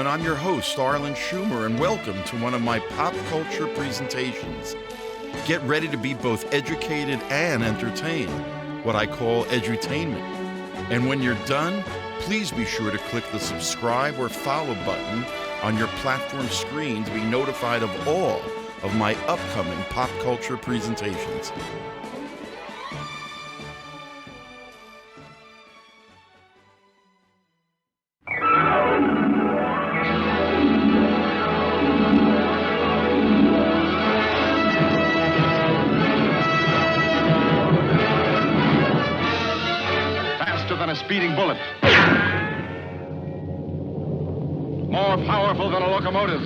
I'm your host, Arlen Schumer, and welcome to one of my pop culture presentations. Get ready to be both educated and entertained, what I call edutainment. And when you're done, please be sure to click the subscribe or follow button on your platform screen to be notified of all of my upcoming pop culture presentations. Than a speeding bullet. More powerful than a locomotive.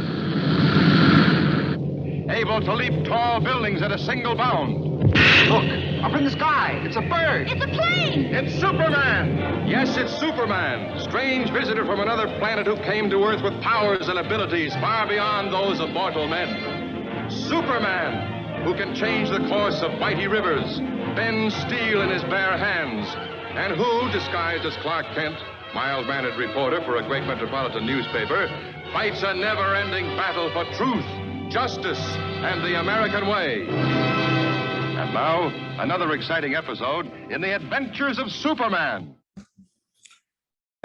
Able to leap tall buildings at a single bound. Look, up in the sky. It's a bird. It's a plane. It's Superman. Yes, it's Superman. Strange visitor from another planet who came to Earth with powers and abilities far beyond those of mortal men. Superman, who can change the course of mighty rivers, bend steel in his bare hands, and who, disguised as Clark Kent, mild-mannered reporter for a great metropolitan newspaper, fights a never-ending battle for truth, justice, and the American way. And now, another exciting episode in the adventures of Superman.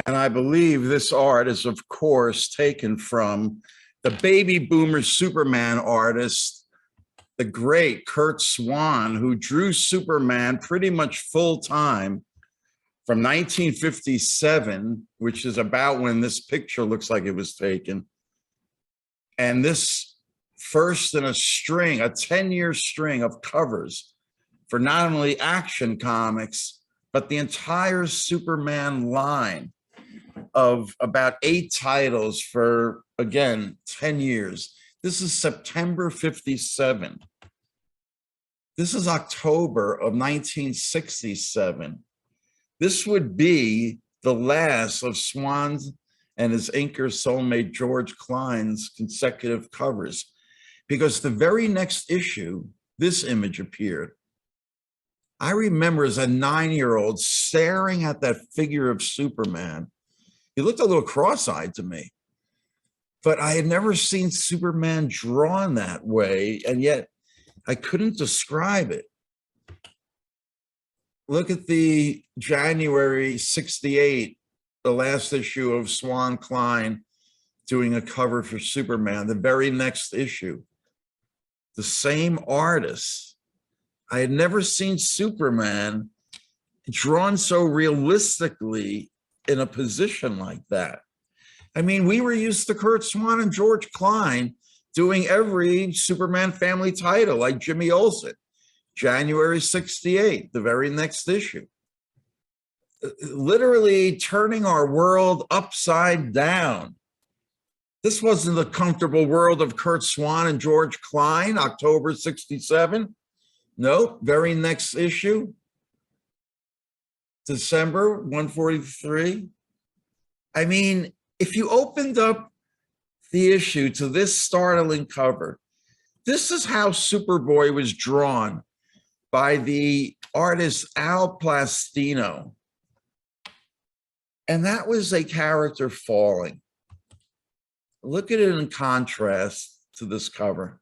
And I believe this art is, of course, taken from the baby boomer Superman artist, the great Curt Swan, who drew Superman pretty much full-time from 1957, which is about when this picture looks like it was taken. And this first in a string, a 10-year string of covers for not only Action Comics, but the entire Superman line of about 8 titles for, again, 10 years. This is September 57. This is October of 1967. This would be the last of Swan's and his inker soulmate George Klein's consecutive covers, because the very next issue, this image appeared. I remember as a 9-year-old staring at that figure of Superman. He looked a little cross-eyed to me, but I had never seen Superman drawn that way, and yet I couldn't describe it. Look at the January 68, the last issue of Swan Klein doing a cover for Superman, the very next issue. The same artist. I had never seen Superman drawn so realistically in a position like that. I mean, we were used to Curt Swan and George Klein doing every Superman family title, like Jimmy Olsen. January 68, the very next issue. Literally turning our world upside down. This wasn't the comfortable world of Curt Swan and George Klein, October 67. Nope, very next issue. December 143. I mean, if you opened up the issue to this startling cover, this is how Superboy was drawn by the artist Al Plastino. And that was a character falling. Look at it in contrast to this cover.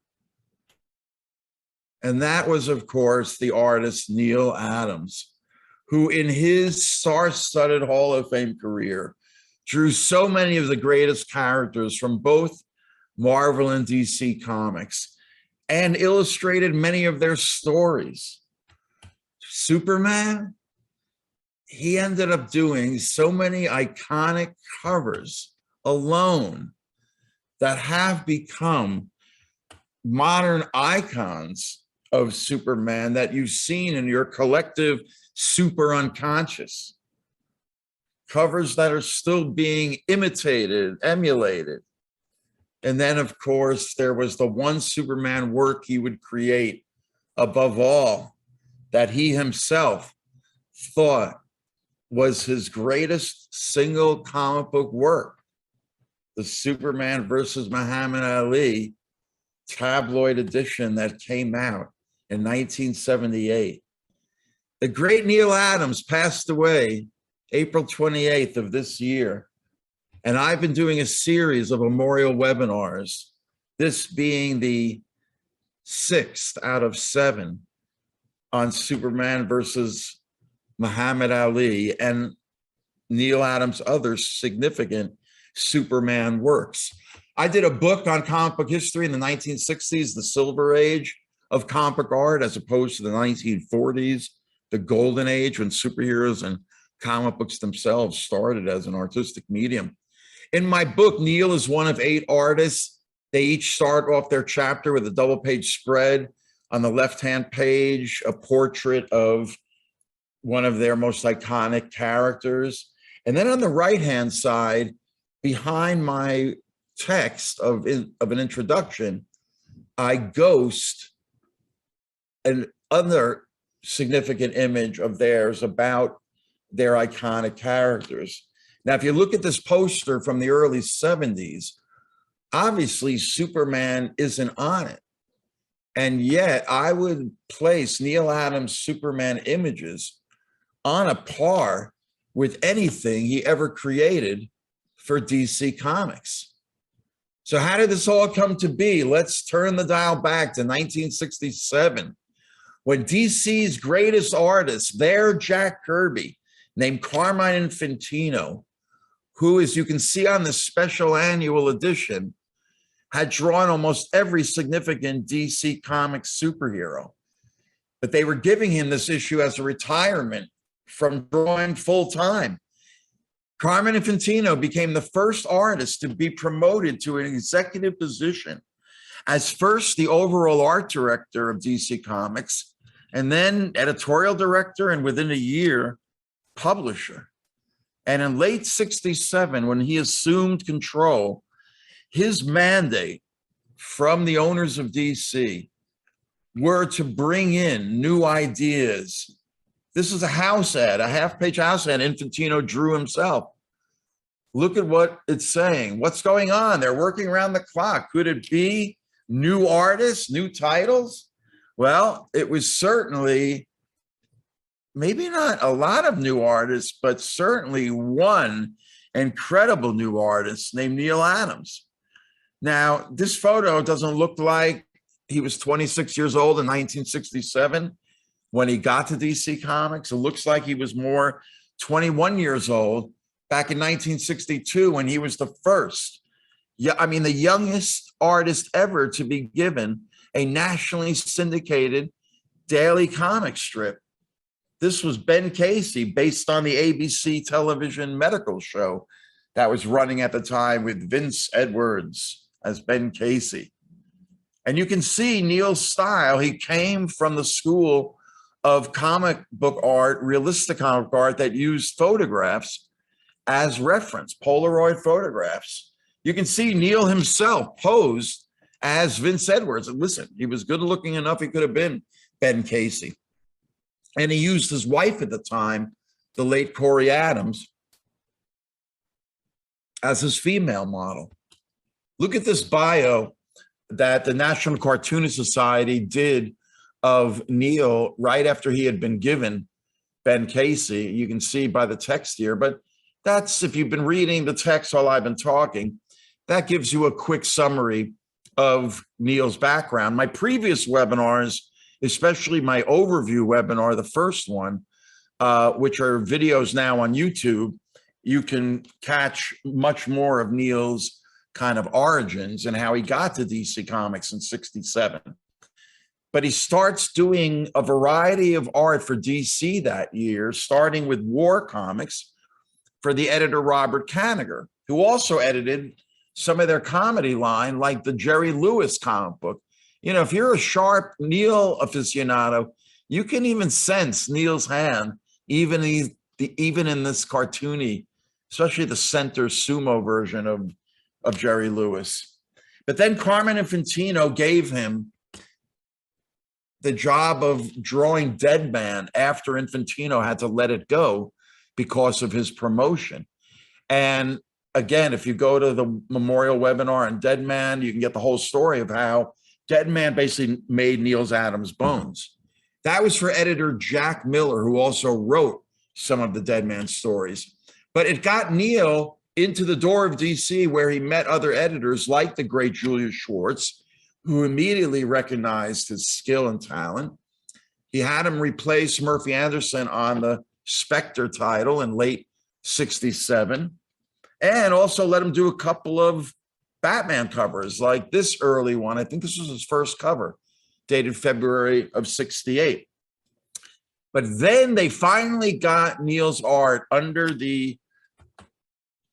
And that was, of course, the artist Neal Adams, who in his star-studded Hall of Fame career drew so many of the greatest characters from both Marvel and DC Comics, and illustrated many of their stories. Superman, he ended up doing so many iconic covers alone that have become modern icons of Superman that you've seen in your collective super unconscious. Covers that are still being imitated, emulated. And then, of course, there was the one Superman work he would create above all that he himself thought was his greatest single comic book work, the Superman versus Muhammad Ali tabloid edition that came out in 1978. The great Neal Adams passed away April 28th of this year And I've been doing a series of memorial webinars, this being the 6th out of 7 on Superman versus Muhammad Ali and Neal Adams' other significant Superman works. I did a book on comic book history in the 1960s, the Silver Age of comic art, as opposed to the 1940s, the Golden Age, when superheroes and comic books themselves started as an artistic medium. In my book, Neal is one of 8 artists. They each start off their chapter with a double-page spread. On the left-hand page, a portrait of one of their most iconic characters. And then on the right-hand side, behind my text of an introduction, I ghost another significant image of theirs about their iconic characters. Now, if you look at this poster from the early 70s, obviously Superman isn't on it. And yet I would place Neal Adams' Superman images on a par with anything he ever created for DC Comics. So how did this all come to be? Let's turn the dial back to 1967, when DC's greatest artist, their Jack Kirby, named Carmine Infantino, who, as you can see on the special annual edition, had drawn almost every significant DC Comics superhero. But they were giving him this issue as a retirement from drawing full-time. Carmine Infantino became the first artist to be promoted to an executive position as first the overall art director of DC Comics, and then editorial director, and within a year, publisher. And in late 67, when he assumed control, his mandate from the owners of DC were to bring in new ideas. This is a house ad, a half-page house ad Infantino drew himself. Look at what it's saying. What's going on? They're working around the clock. Could it be new artists, new titles? Well, it was certainly, maybe not a lot of new artists, but certainly one incredible new artist named Neal Adams. Now, this photo doesn't look like he was 26 years old in 1967 when he got to DC Comics. It looks like he was more 21 years old back in 1962 when he was the first, the youngest artist ever to be given a nationally syndicated daily comic strip. This was Ben Casey, based on the ABC television medical show that was running at the time with Vince Edwards as Ben Casey. And you can see Neal's style. He came from the school of comic book art, realistic comic art that used photographs as reference, Polaroid photographs. You can see Neal himself posed as Vince Edwards. And listen, he was good looking enough, he could have been Ben Casey. And he used his wife at the time, the late Corey Adams, as his female model. Look at this bio that the National Cartoonist Society did of Neal right after he had been given Ben Casey. You can see by the text here, but that's, if you've been reading the text while I've been talking, that gives you a quick summary of Neal's background. My previous webinars, especially my overview webinar, the first one, which are videos now on YouTube, you can catch much more of Neal's kind of origins and how he got to DC Comics in 67. But he starts doing a variety of art for DC that year, starting with war comics for the editor Robert Kanigher, who also edited some of their comedy line, like the Jerry Lewis comic book. You know, if you're a sharp Neal aficionado, you can even sense Neal's hand, even in this cartoony, especially the center sumo version of Jerry Lewis. But then Carmine Infantino gave him the job of drawing Deadman after Infantino had to let it go because of his promotion. And again, if you go to the memorial webinar on Deadman, you can get the whole story of how Deadman basically made Neal Adams' bones. That was for editor Jack Miller, who also wrote some of the Deadman stories. But it got Neal into the door of DC, where he met other editors like the great Julius Schwartz, who immediately recognized his skill and talent. He had him replace Murphy Anderson on the Spectre title in late 67, and also let him do a couple of Batman covers like this early one. I think this was his first cover, dated February of 68. But then they finally got Neal's art under the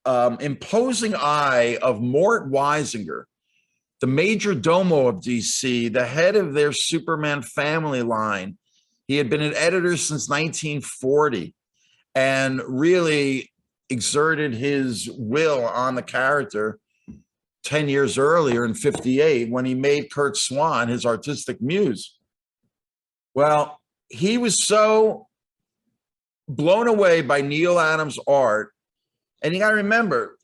imposing eye of Mort Weisinger, the major domo of DC, the head of their Superman family line. He had been an editor since 1940 and really exerted his will on the character 10 years earlier in 58 when he made Curt Swan his artistic muse. Well, he was so blown away by Neal Adams' art. And you got to remember,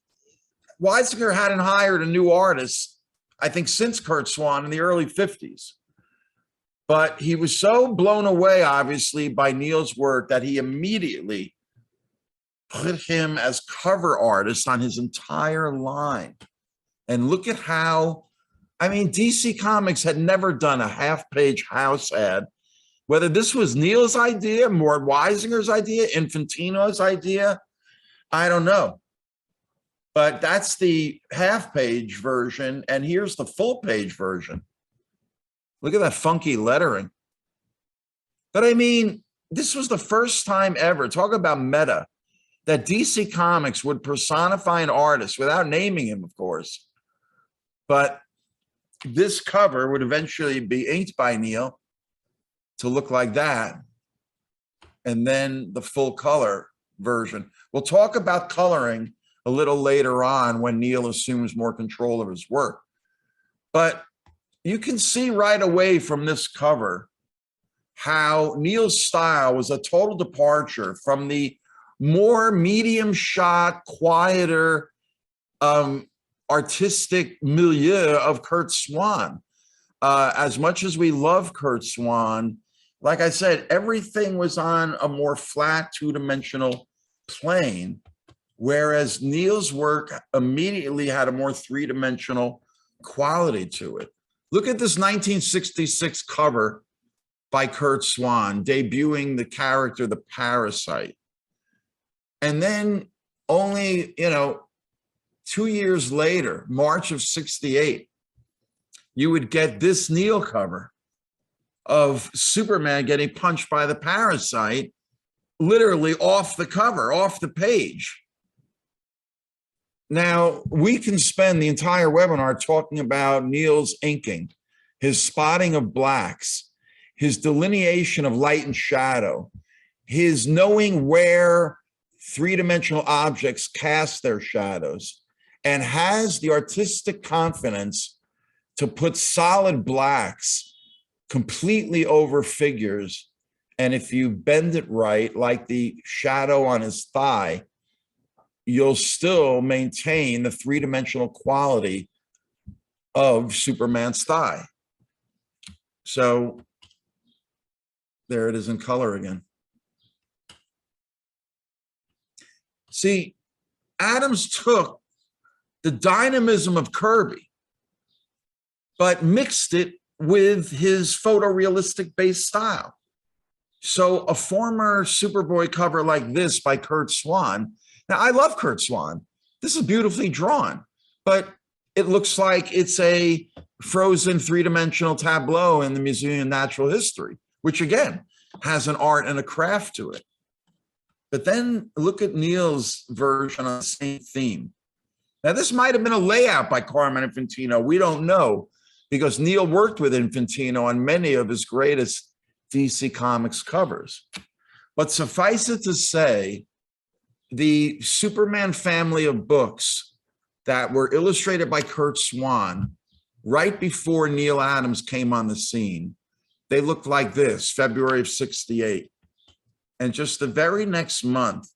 Weisinger hadn't hired a new artist, I think, since Curt Swan in the early 50s. But he was so blown away, obviously, by Neal's work that he immediately put him as cover artist on his entire line. And look at how, I mean, DC Comics had never done a half-page house ad. Whether this was Neal's idea, Mort Weisinger's idea, Infantino's idea, I don't know. But that's the half-page version, and here's the full-page version. Look at that funky lettering. But I mean, this was the first time ever, talk about meta, that DC Comics would personify an artist without naming him, of course. But this cover would eventually be inked by Neal to look like that. And then the full color version. We'll talk about coloring a little later on when Neal assumes more control of his work. But you can see right away from this cover how Neal's style was a total departure from the more medium shot, quieter, artistic milieu of Curt Swan. As much as we love Curt Swan, like I said, everything was on a more flat, two-dimensional plane, whereas Neal's work immediately had a more three-dimensional quality to it. Look at this 1966 cover by Curt Swan, debuting the character, the Parasite. And then only, 2 years later, March of 68, you would get this Neal cover of Superman getting punched by the Parasite, literally off the cover, off the page. Now, we can spend the entire webinar talking about Neal's inking, his spotting of blacks, his delineation of light and shadow, his knowing where three-dimensional objects cast their shadows, and has the artistic confidence to put solid blacks completely over figures. And if you bend it right, like the shadow on his thigh, you'll still maintain the three-dimensional quality of Superman's thigh. So there it is in color again. See, Adams took the dynamism of Kirby, but mixed it with his photorealistic based style. So a former Superboy cover like this by Curt Swan. Now, I love Curt Swan. This is beautifully drawn, but it looks like it's a frozen three-dimensional tableau in the Museum of Natural History, which again has an art and a craft to it. But then look at Neal's version on the same theme. Now, this might have been a layout by Carmine Infantino. We don't know, because Neal worked with Infantino on many of his greatest DC Comics covers. But suffice it to say, the Superman family of books that were illustrated by Curt Swan right before Neal Adams came on the scene, they looked like this, February of 68. And just the very next month,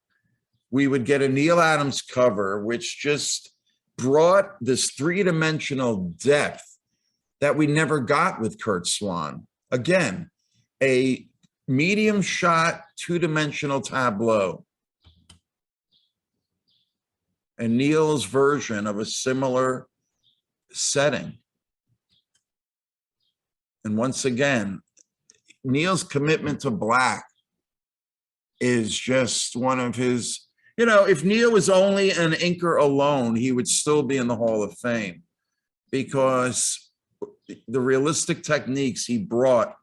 we would get a Neal Adams cover, which just brought this three-dimensional depth that we never got with Curt Swan. Again, a medium shot, two-dimensional tableau. and Neal's version of a similar setting. And once again, Neal's commitment to black is just one of his, you know, if Neal was only an inker alone, he would still be in the Hall of Fame, because the realistic techniques he brought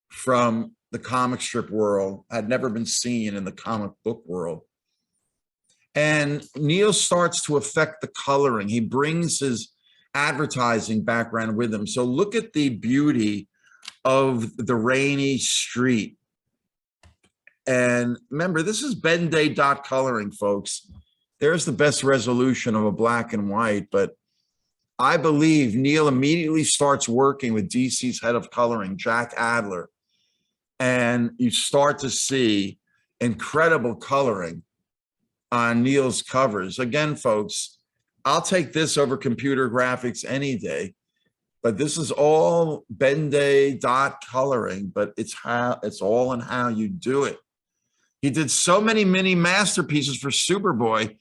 from the comic strip world had never been seen in the comic book world. And Neal starts to affect the coloring. He brings his advertising background with him. So look at the beauty of the rainy street. And remember, this is Ben-Day dot coloring, folks. There's the best resolution of a black and white, but I believe Neal immediately starts working with DC's head of coloring, Jack Adler, and you start to see incredible coloring on Neal's covers. Again, folks, I'll take this over computer graphics any day, but this is all Ben-Day dot coloring, but it's all in how you do it. He did so many mini masterpieces for Superboy.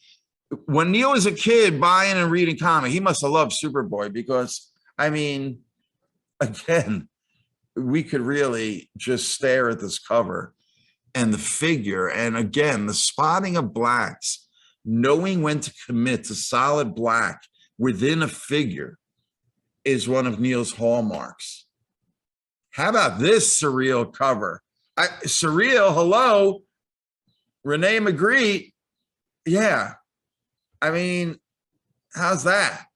When Neal was a kid buying and reading comics, he must have loved Superboy, because, I mean, again, we could really just stare at this cover and the figure. And again, the spotting of blacks, knowing when to commit to solid black within a figure is one of Neal's hallmarks. How about this surreal cover? Surreal, hello, Renee Magritte. Yeah. I mean, how's that?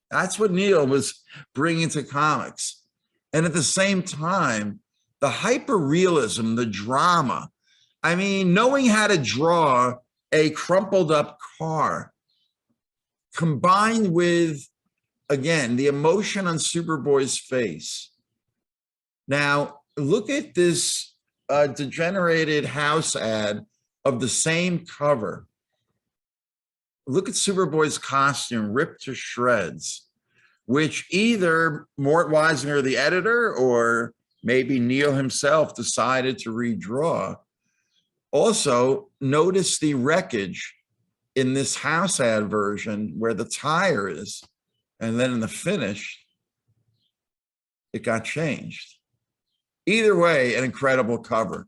That's what Neal was bringing to comics. And at the same time, the hyper-realism, the drama. I mean, knowing how to draw a crumpled up car combined with, again, the emotion on Superboy's face. Now, look at this degenerated house ad of the same cover. Look at Superboy's costume ripped to shreds, which either Mort Weisinger, the editor, or maybe Neal himself decided to redraw. Also, notice the wreckage in this house ad version where the tire is, and then in the finish, it got changed. Either way, an incredible cover.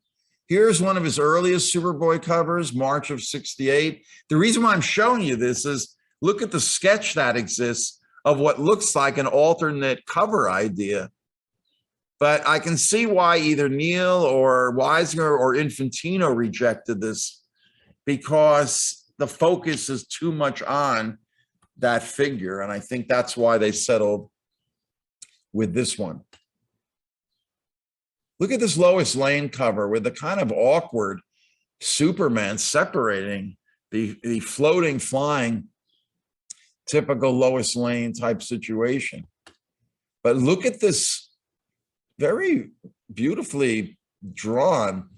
Here's one of his earliest Superboy covers, March of '68. The reason why I'm showing you this is look at the sketch that exists of what looks like an alternate cover idea. But I can see why either Neal or Weisinger or Infantino rejected this, because the focus is too much on that figure. And I think that's why they settled with this one. Look at this Lois Lane cover with the kind of awkward Superman separating the floating, flying, typical Lois Lane type situation. But look at this very beautifully drawn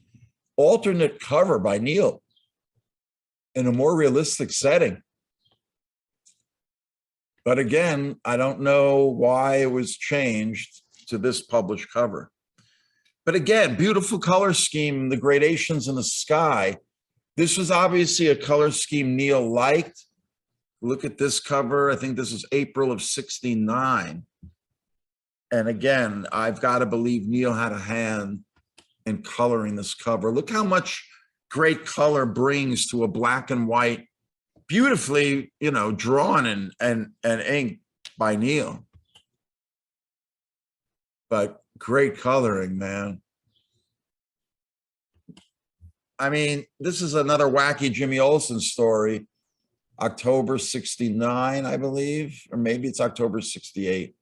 alternate cover by Neal in a more realistic setting. But again, I don't know why it was changed to this published cover. But again, beautiful color scheme, the gradations in the sky. This was obviously a color scheme Neal liked. Look at this cover. I think this is April of '69. And again, I've got to believe Neal had a hand in coloring this cover. Look how much great color brings to a black and white, beautifully, you know, drawn and inked by Neal. But great coloring, man. I mean, this is another wacky Jimmy Olsen story. October '69, I believe, or maybe it's October '68.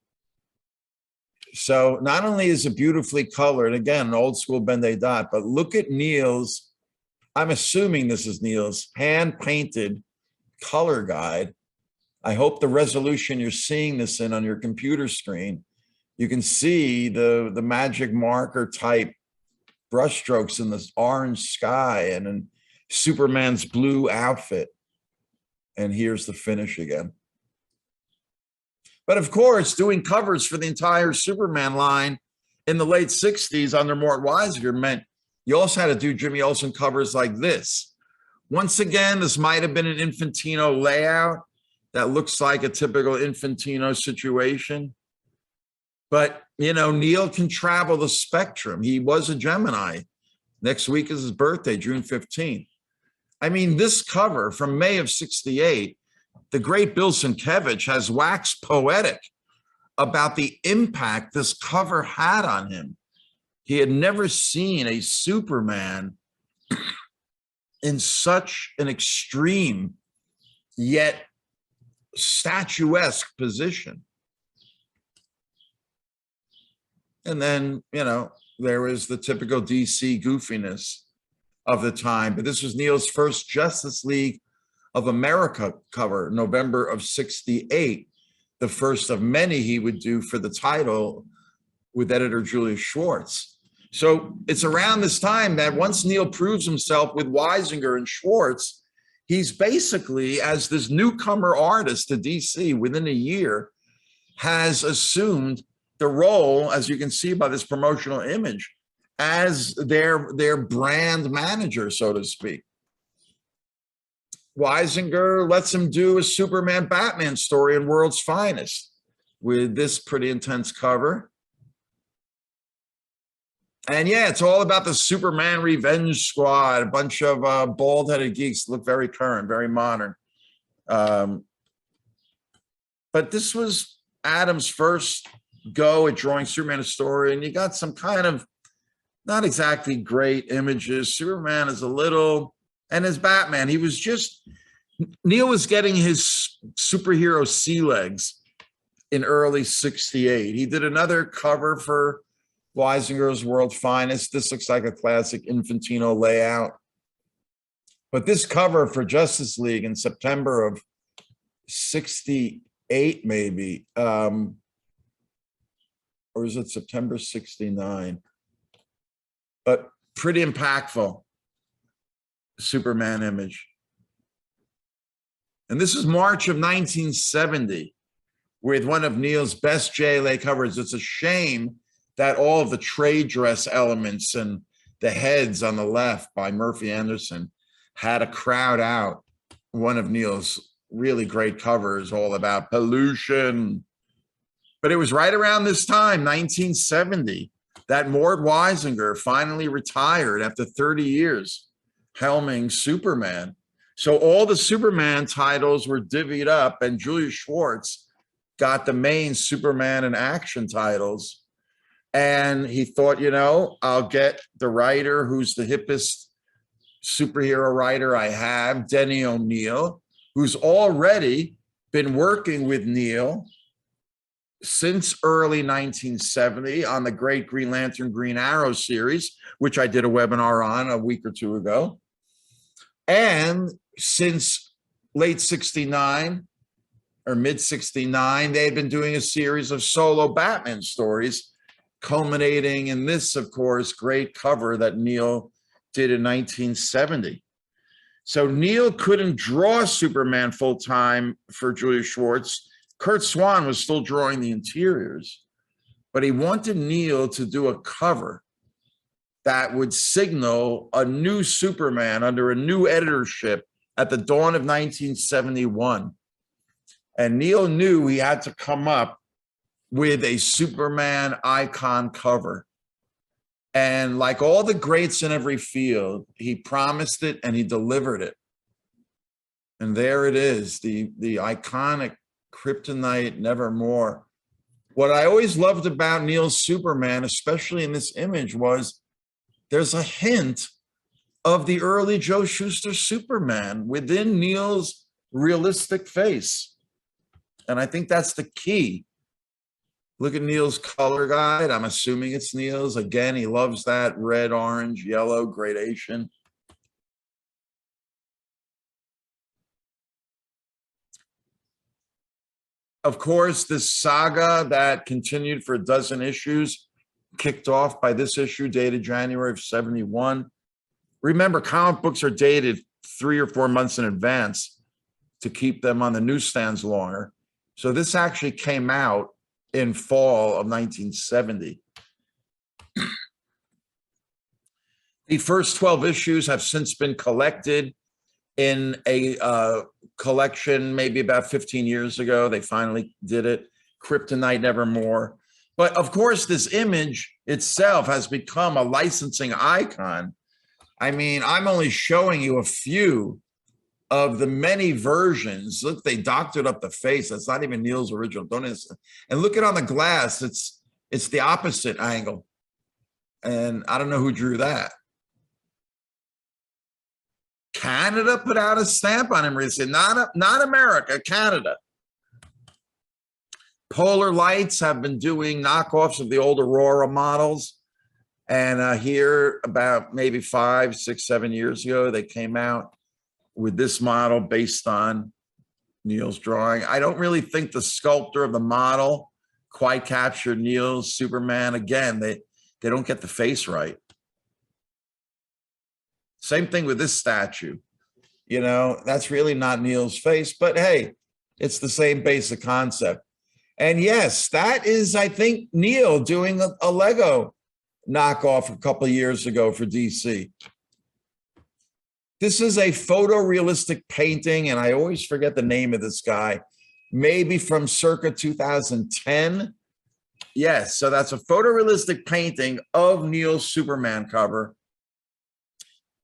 So not only is it beautifully colored, again, an old school Ben-Day dot, but look at Neal's, I'm assuming this is Neal's hand-painted color guide. I hope the resolution you're seeing this in on your computer screen, you can see the magic marker type brushstrokes in this orange sky and in Superman's blue outfit. And here's the finish again. But of course, doing covers for the entire Superman line in the late '60s under Mort Weisinger meant you also had to do Jimmy Olsen covers like this, Once again, this might have been an Infantino layout that looks like a typical Infantino situation. But, you know, Neal can travel the spectrum. He was a Gemini. Next week is his birthday, June 15th. I mean, this cover from May of 68, the great Bill Sienkiewicz has waxed poetic about the impact this cover had on him. He had never seen a Superman in such an extreme yet statuesque position. And then, you know, there was the typical DC goofiness of the time, but this was Neal's first Justice League of America cover, November of 68, the first of many he would do for the title with editor Julius Schwartz. So it's around this time that once Neal proves himself with Weisinger and Schwartz, he's basically, as this newcomer artist to DC within a year, has assumed the role, as you can see by this promotional image, as their brand manager, so to speak. Weisinger lets him do a Superman Batman story in World's Finest with this pretty intense cover. And yeah, it's all about the Superman Revenge Squad, a bunch of bald-headed geeks, look very current, very modern. But this was Adams' first go at drawing Superman a story, and you got some kind of not exactly great images. Superman is a little, and as Batman, he was just, Neal was getting his superhero sea legs in early 68. He did another cover for Weisinger's World's Finest. This looks like a classic Infantino layout. But this cover for Justice League in September of 68, maybe, or is it September 69? But pretty impactful Superman image. And this is March of 1970 with one of Neal's best JLA covers. It's a shame that all of the trade dress elements and the heads on the left by Murphy Anderson had to crowd out one of Neal's really great covers all about pollution. But it was right around this time, 1970, that Mort Weisinger finally retired after 30 years helming Superman. So all the Superman titles were divvied up, and Julius Schwartz got the main Superman and action titles. And he thought, you know, I'll get the writer who's the hippest superhero writer I have, Denny O'Neil, who's already been working with Neal since early 1970 on the great Green Lantern, Green Arrow series, which I did a webinar on a week or two ago. And since late 69 or mid 69, they had been doing a series of solo Batman stories, culminating in this, of course, great cover that Neal did in 1970. So Neal couldn't draw Superman full-time for Julius Schwartz. Kurt Swan was still drawing the interiors, but he wanted Neal to do a cover that would signal a new Superman under a new editorship at the dawn of 1971. And Neal knew he had to come up with a Superman icon cover. And like all the greats in every field, he promised it and he delivered it. And there it is, the iconic Kryptonite Nevermore. What I always loved about Neal's Superman, especially in this image, was there's a hint of the early Joe Shuster Superman within Neal's realistic face. And I think that's the key. Look at Neal's color guide. I'm assuming it's Neal's. Again, he loves that red, orange, yellow gradation. Of course, this saga that continued for a dozen issues, kicked off by this issue dated January of 71. Remember, comic books are dated 3 or 4 months in advance to keep them on the newsstands longer. So this actually came out in fall of 1970. The first 12 issues have since been collected in a collection maybe about 15 years ago. They finally did it. Kryptonite Nevermore. But of course, this image itself has become a licensing icon. I mean, I'm only showing you a few of the many versions. Look, they doctored up the face. That's not even Neal's original. And look at on the glass. It's the opposite angle. And I don't know who drew that. Canada put out a stamp on him recently. Not America, Canada. Polar Lights have been doing knockoffs of the old Aurora models. And here about maybe 5, 6, 7 years ago, they came out with this model based on Neal's drawing. I don't really think the sculptor of the model quite captured Neal's Superman. Again, they don't get the face right. Same thing with this statue. You know, that's really not Neal's face, but hey, it's the same basic concept. And yes, that is, I think, Neal doing a Lego knockoff a couple of years ago for DC. This is a photorealistic painting, and I always forget the name of this guy, maybe from circa 2010. Yes, so that's a photorealistic painting of Neal's Superman cover.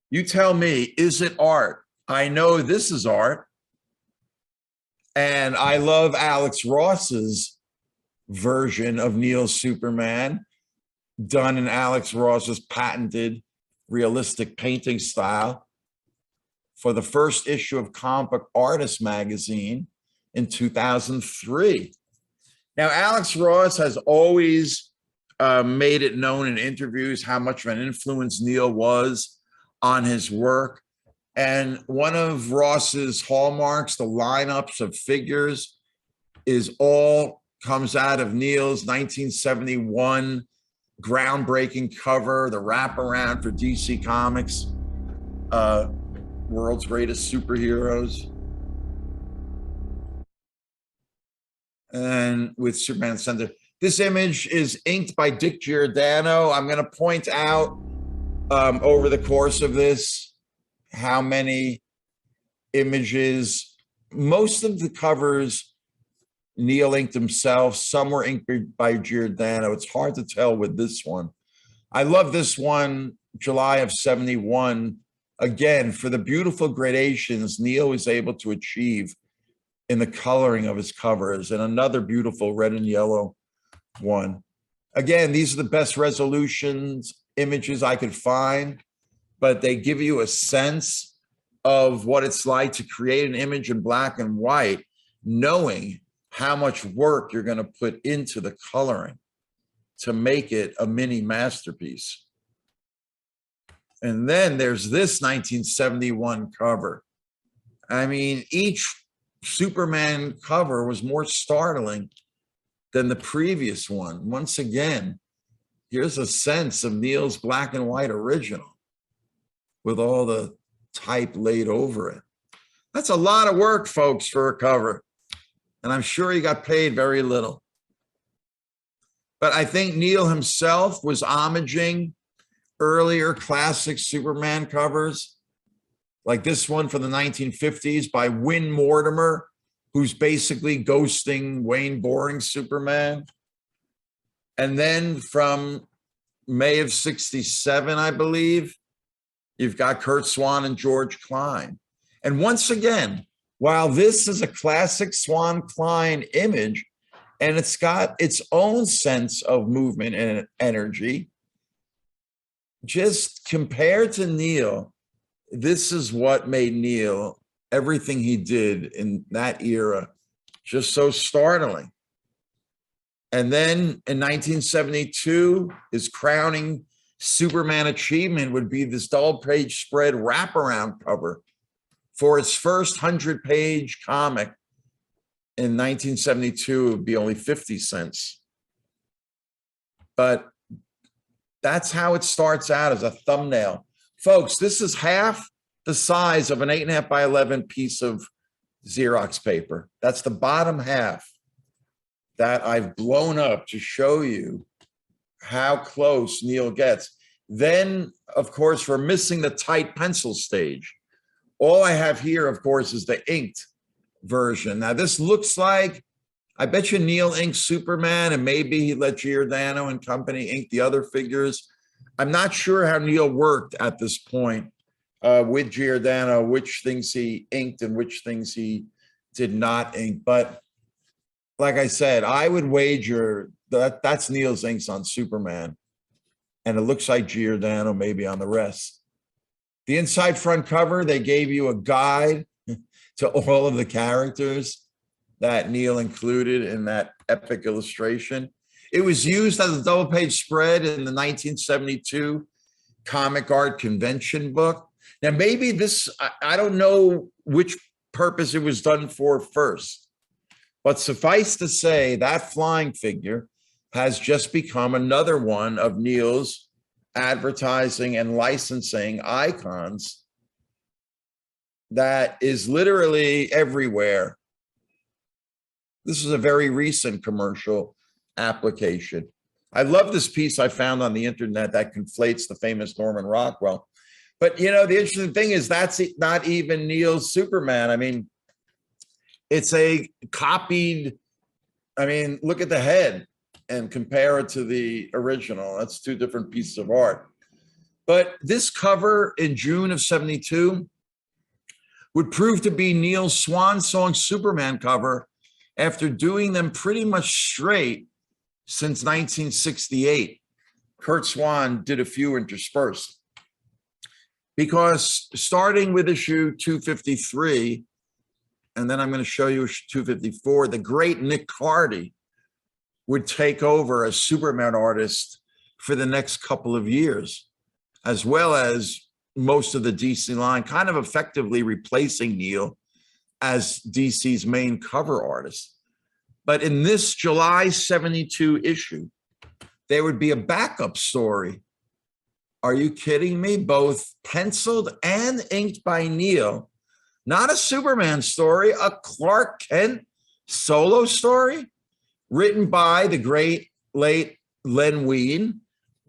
You tell me, is it art? I know this is art. And I love Alex Ross's version of Neal's Superman, done in Alex Ross's patented realistic painting style for the first issue of Comic Book Artist magazine in 2003. Now, Alex Ross has always made it known in interviews how much of an influence Neal was on his work. And one of Ross's hallmarks, the lineups of figures, comes out of Neal's 1971 groundbreaking cover, the wraparound for DC Comics, World's Greatest Superheroes. And with Superman Center. This image is inked by Dick Giordano. I'm going to point out over the course of this how many images. Most of the covers Neal inked himself. Some were inked by Giordano. It's hard to tell with this one. I love this one, July of '71. Again, for the beautiful gradations Neal was able to achieve in the coloring of his covers, and another beautiful red and yellow one. Again, these are the best resolutions images I could find, but they give you a sense of what it's like to create an image in black and white, knowing how much work you're going to put into the coloring to make it a mini masterpiece. And then there's this 1971 cover. I mean, each Superman cover was more startling than the previous one. Once again, here's a sense of Neal's black and white original with all the type laid over it. That's a lot of work, folks, for a cover. And I'm sure he got paid very little. But I think Neal himself was homaging earlier classic Superman covers, like this one from the 1950s by Win Mortimer, who's basically ghosting Wayne Boring's Superman. And then from May of '67, I believe, you've got Kurt Swan and George Klein. And once again, while this is a classic Swan Klein image, and it's got its own sense of movement and energy, just compared to Neal, this is what made Neal, everything he did in that era, just so startling. And then in 1972, his crowning Superman achievement would be this double-page spread wraparound cover for his first 100-page comic. In 1972, it would be only 50 cents. But that's how it starts out, as a thumbnail. Folks, this is half the size of an 8.5 by 11 piece of Xerox paper. That's the bottom half that I've blown up to show you how close Neal gets. Then, of course, we're missing the tight pencil stage, All I have here, of course, is the inked version. Now, this looks like, I bet you Neal inked Superman, and maybe he let Giordano and company ink the other figures. I'm not sure how Neal worked at this point with Giordano, which things he inked and which things he did not ink. But like I said, I would wager that that's Neal's inks on Superman. And it looks like Giordano maybe on the rest. The inside front cover, they gave you a guide to all of the characters that Neal included in that epic illustration. It was used as a double-page spread in the 1972 Comic Art Convention book. Now, maybe this, I don't know which purpose it was done for first, but suffice to say that flying figure has just become another one of Neal's advertising and licensing icons that is literally everywhere. This is a very recent commercial application. I love this piece I found on the internet that conflates the famous Norman Rockwell. But, you know, the interesting thing is that's not even Neal's Superman. I mean, it's a copied, I mean, look at the head and compare it to the original. That's two different pieces of art. But this cover in June of '72 would prove to be Neal's swan song Superman cover after doing them pretty much straight since 1968. Kurt Swan did a few interspersed. Because starting with issue 253, and then I'm going to show you issue 254, the great Nick Cardy would take over as Superman artist for the next couple of years, as well as most of the DC line, kind of effectively replacing Neal as DC's main cover artist. But in this July '72 issue, there would be a backup story. Are you kidding me? Both penciled and inked by Neal. Not a Superman story, a Clark Kent solo story written by the great late Len Wein,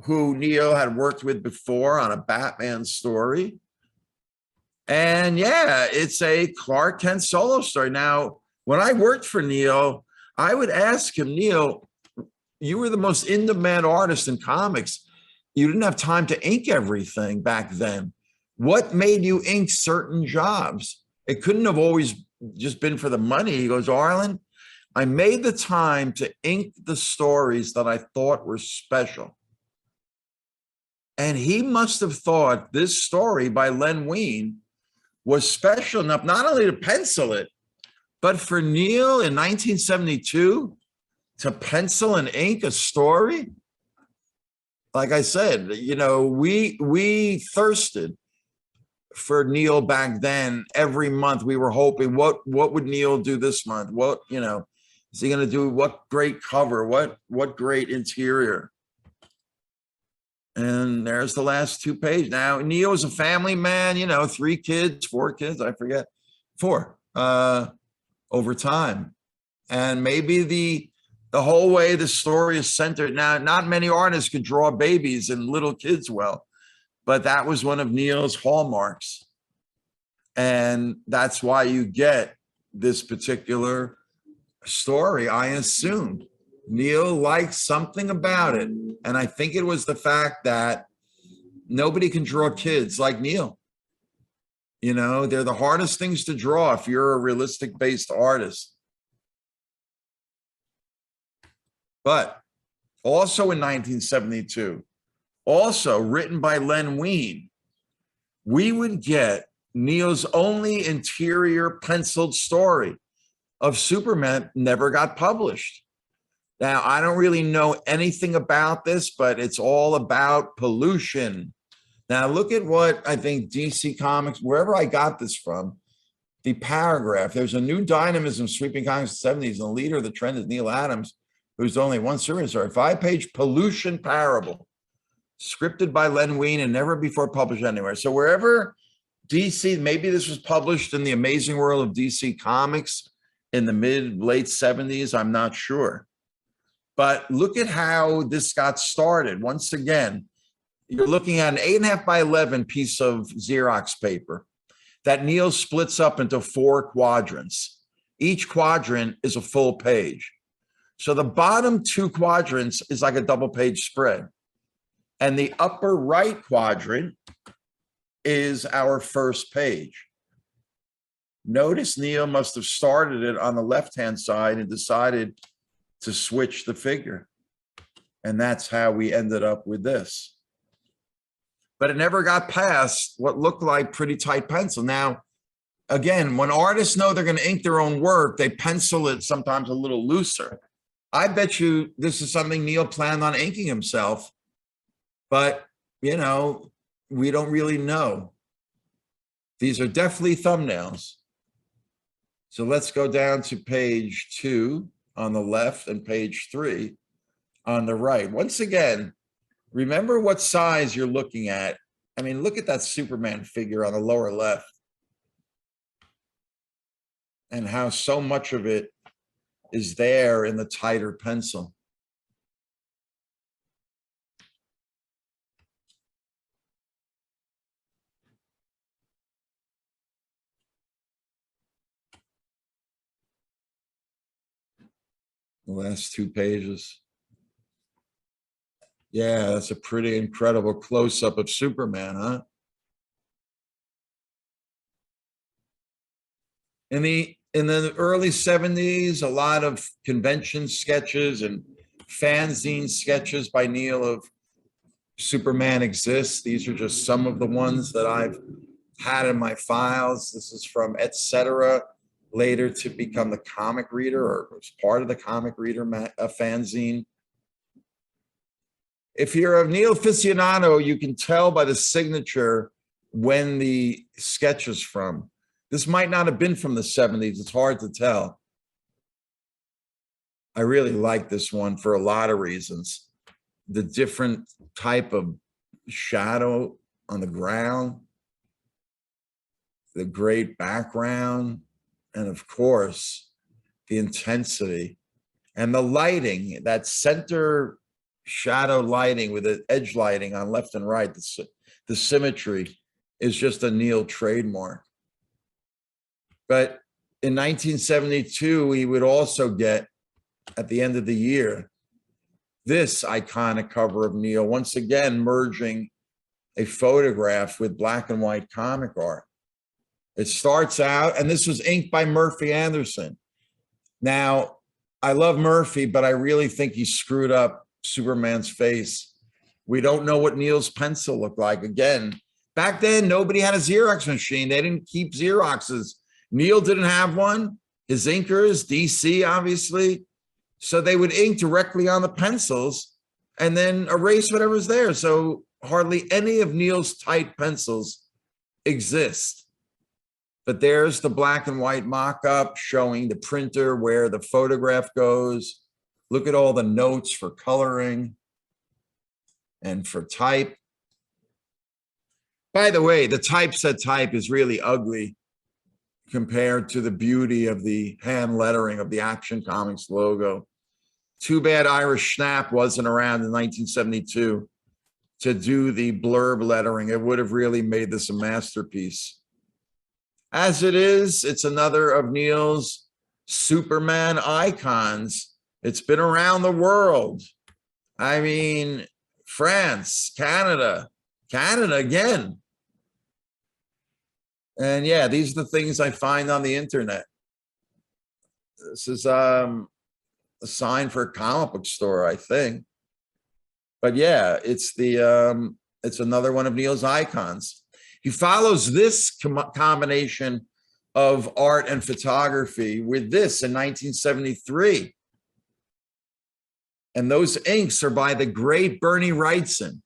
who Neal had worked with before on a Batman story. And yeah, it's a Clark Kent solo story. Now, when I worked for Neal, I would ask him, Neal, you were the most in-demand artist in comics. You didn't have time to ink everything back then. What made you ink certain jobs? It couldn't have always just been for the money. He goes, Arlen, I made the time to ink the stories that I thought were special. And he must have thought this story by Len Wein was special enough not only to pencil it, but for Neal in 1972 to pencil and ink a story. Like I said, you know, we thirsted for Neal back then. Every month we were hoping, what would Neal do this month? What, you know, is he going to do? What great cover? What great interior? And there's the last 2 pages. Now, Neal was a family man, you know, 3 kids, 4 kids, I forget, 4 over time. And maybe the whole way the story is centered. Now, not many artists could draw babies and little kids well, but that was one of Neal's hallmarks. And that's why you get this particular story, I assumed. Neal liked something about it. And I think it was the fact that nobody can draw kids like Neal. You know, they're the hardest things to draw if you're a realistic based artist. But also in 1972, also written by Len Wein, we would get Neal's only interior penciled story of Superman never got published. Now, I don't really know anything about this, but it's all about pollution. Now, look at what I think DC Comics, wherever I got this from, the paragraph, there's a new dynamism sweeping comics in the 70s, and the leader of the trend is Neal Adams, who's only one Superman story, 5-page pollution parable, scripted by Len Wein and never before published anywhere. So wherever DC, maybe this was published in the Amazing World of DC Comics in the late 70s, I'm not sure. But look at how this got started. Once again, you're looking at an 8.5 by 11 piece of Xerox paper that Neal splits up into 4 quadrants. Each quadrant is a full page. So the bottom 2 quadrants is like a double page spread. And the upper right quadrant is our first page. Notice Neal must have started it on the left-hand side and decided to switch the figure. And that's how we ended up with this. But it never got past what looked like pretty tight pencil. Now, again, when artists know they're going to ink their own work, they pencil it sometimes a little looser. I bet you this is something Neal planned on inking himself, but, you know, we don't really know. These are definitely thumbnails. So let's go down to page 2 on the left and page 3 on the right. Once again, remember what size you're looking at. I mean, look at that Superman figure on the lower left and how so much of it is there in the tighter pencil. The last 2 pages. Yeah, that's a pretty incredible close-up of Superman, huh? In the early 70s, a lot of convention sketches and fanzine sketches by Neal of Superman exist. These are just some of the ones that I've had in my files. This is from Etc., later to become the Comic Reader, or was part of the Comic Reader fanzine. If you're a Neal aficionado, you can tell by the signature when the sketch is from. This might not have been from the 70s. It's hard to tell. I really like this one for a lot of reasons. The different type of shadow on the ground, the great background, and of course, the intensity and the lighting, that center shadow lighting with the edge lighting on left and right. The symmetry is just a Neal trademark. But in 1972, he would also get, at the end of the year, this iconic cover of Neal, once again merging a photograph with black and white comic art. It starts out, and this was inked by Murphy Anderson. Now, I love Murphy, but I really think he screwed up Superman's face. We don't know what Neal's pencil looked like. Again, back then, nobody had a Xerox machine. They didn't keep Xeroxes. Neal didn't have one. His inkers, DC, obviously. So they would ink directly on the pencils and then erase whatever's there. So hardly any of Neal's tight pencils exist. But there's the black and white mock-up showing the printer where the photograph goes. Look at all the notes for coloring and for type. By the way, the typeset type is really ugly compared to the beauty of the hand lettering of the Action Comics logo. Too bad Irish Snap wasn't around in 1972 to do the blurb lettering. It would have really made this a masterpiece. As it is, it's another of Neal's Superman icons. It's been around the world. I mean, France, Canada again. And yeah, these are the things I find on the internet. This is a sign for a comic book store, I think. But yeah, it's another one of Neal's icons. He follows this combination of art and photography with this in 1973. And those inks are by the great Bernie Wrightson.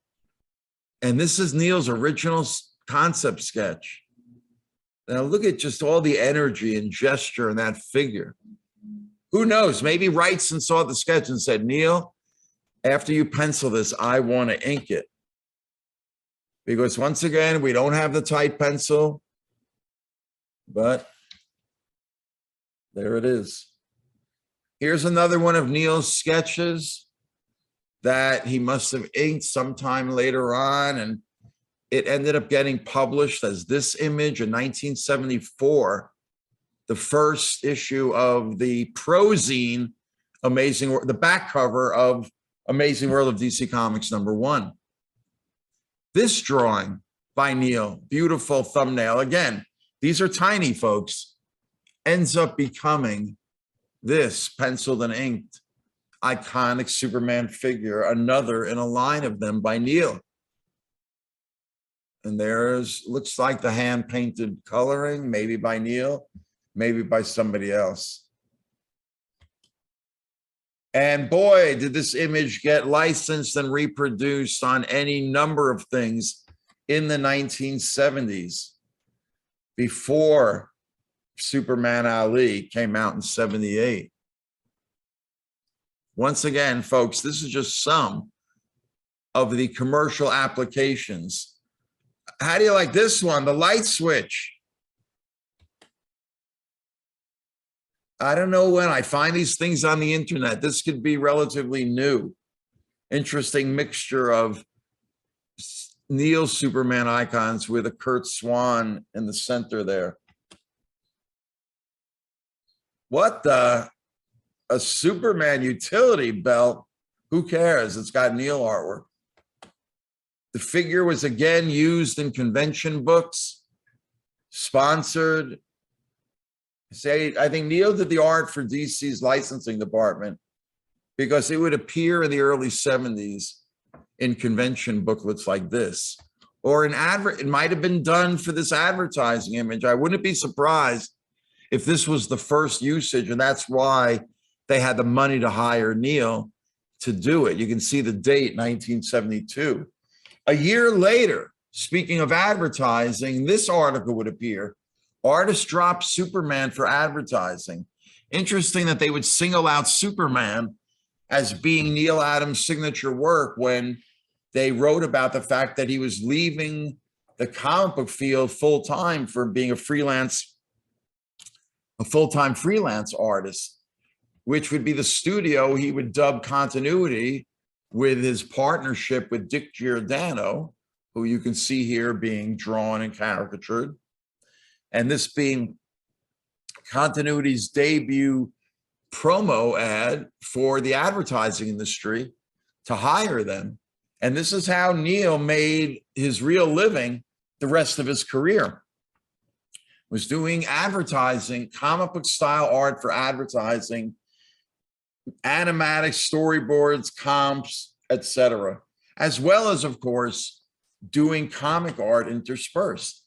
And this is Neal's original concept sketch. Now look at just all the energy and gesture in that figure. Who knows? Maybe Wrightson saw the sketch and said, Neal, after you pencil this, I want to ink it. Because once again, we don't have the tight pencil, but there it is. Here's another one of Neal's sketches that he must have inked sometime later on. And it ended up getting published as this image in 1974, the first issue of the prozine the back cover of Amazing World of DC Comics #1. This drawing by Neal, beautiful thumbnail. Again, these are tiny, folks, ends up becoming this penciled and inked iconic Superman figure, another in a line of them by Neal. And there's, looks like the hand-painted coloring, maybe by Neal, maybe by somebody else. And boy, did this image get licensed and reproduced on any number of things in the 1970s before Superman Ali came out in 78. Once again, folks, this is just some of the commercial applications. How do you like this one? The light switch. I don't know when I find these things on the internet. This could be relatively new. Interesting mixture of Neal Superman icons with a Kurt Swan in the center there. What the? A Superman utility belt? Who cares? It's got Neal artwork. The figure was again used in convention books, sponsored. Say, I think Neal did the art for DC's licensing department because it would appear in the early 70s in convention booklets like this, or an advert. It might have been done for this advertising image. I wouldn't be surprised if this was the first usage, and that's why they had the money to hire Neal to do it. You can see the date, 1972. A year later, speaking of advertising, this article would appear. Artists drop Superman for advertising. Interesting that they would single out Superman as being Neal Adams' signature work when they wrote about the fact that he was leaving the comic book field full-time for being a full-time freelance artist, which would be the studio he would dub Continuity with his partnership with Dick Giordano, who you can see here being drawn and caricatured. And this being Continuity's debut promo ad for the advertising industry to hire them. And this is how Neal made his real living the rest of his career, was doing advertising, comic book style art for advertising, animatic storyboards, comps, etc., as well as, of course, doing comic art interspersed.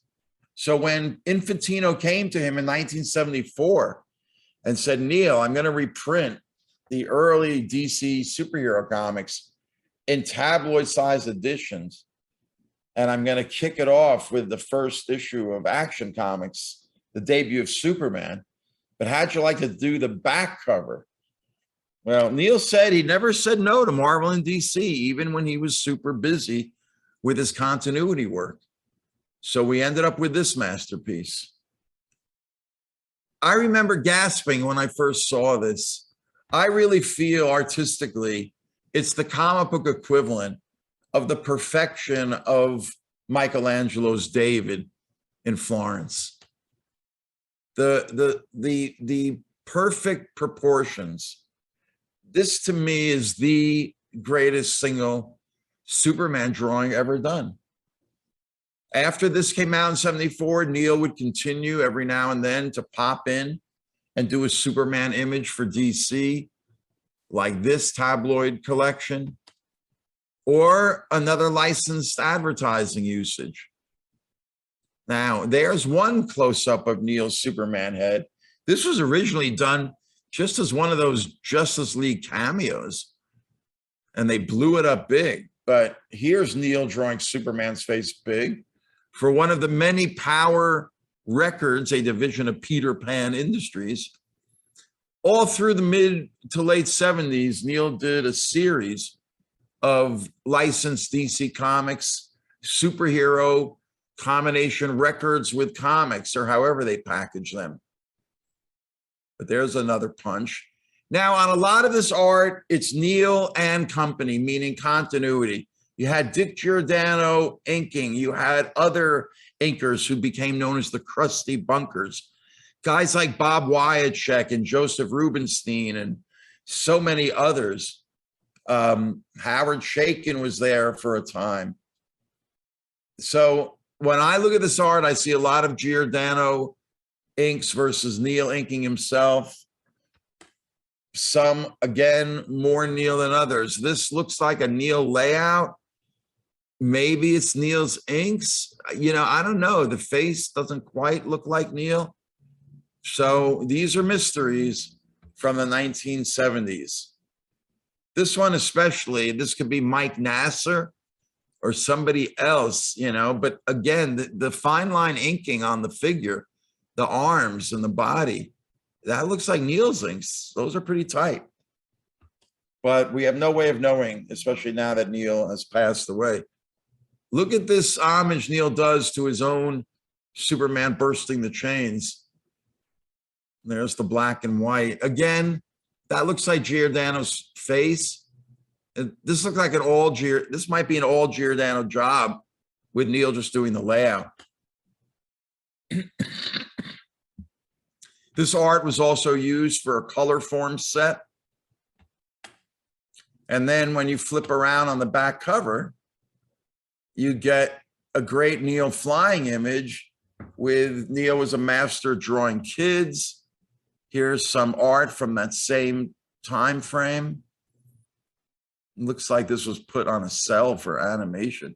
So when Infantino came to him in 1974 and said, Neal, I'm going to reprint the early DC superhero comics in tabloid-sized editions, and I'm going to kick it off with the first issue of Action Comics, the debut of Superman, but how'd you like to do the back cover? Well, Neal said he never said no to Marvel and DC, even when he was super busy with his continuity work. So we ended up with this masterpiece. I remember gasping when I first saw this. I really feel artistically it's the comic book equivalent of the perfection of Michelangelo's David in Florence. The perfect proportions. This to me is the greatest single Superman drawing ever done. After this came out in 74, Neal would continue every now and then to pop in and do a Superman image for DC, like this tabloid collection, or another licensed advertising usage. Now, there's one close-up of Neal's Superman head. This was originally done just as one of those Justice League cameos, and they blew it up big. But here's Neal drawing Superman's face big for one of the many Power Records, a division of Peter Pan Industries. All through the mid to late 70s, Neal did a series of licensed DC Comics, superhero combination records with comics, or however they package them. But there's another punch. Now, on a lot of this art, it's Neal and company, meaning continuity. You had Dick Giordano inking. You had other inkers who became known as the crusty bunkers. Guys like Bob Wyacek and Joseph Rubinstein and so many others. Howard Chaykin was there for a time. So when I look at this art, I see a lot of Giordano inks versus Neal inking himself. Some, again, more Neal than others. This looks like a Neal layout. Maybe it's Neal's inks. You know, I don't know. The face doesn't quite look like Neal. So these are mysteries from the 1970s. This one especially, this could be Mike Nasser or somebody else, you know, but again, the fine line inking on the figure, the arms and the body, that looks like Neal's inks. Those are pretty tight. But we have no way of knowing, especially now that Neal has passed away. Look at this homage Neal does to his own Superman bursting the chains. There's the black and white. Again, that looks like Giordano's face. This looks like this might be an all Giordano job with Neal just doing the layout. This art was also used for a color form set. And then when you flip around on the back cover, you get a great Neal flying image with Neal was a master drawing kids. Here's some art from that same time frame. Looks like this was put on a cell for animation.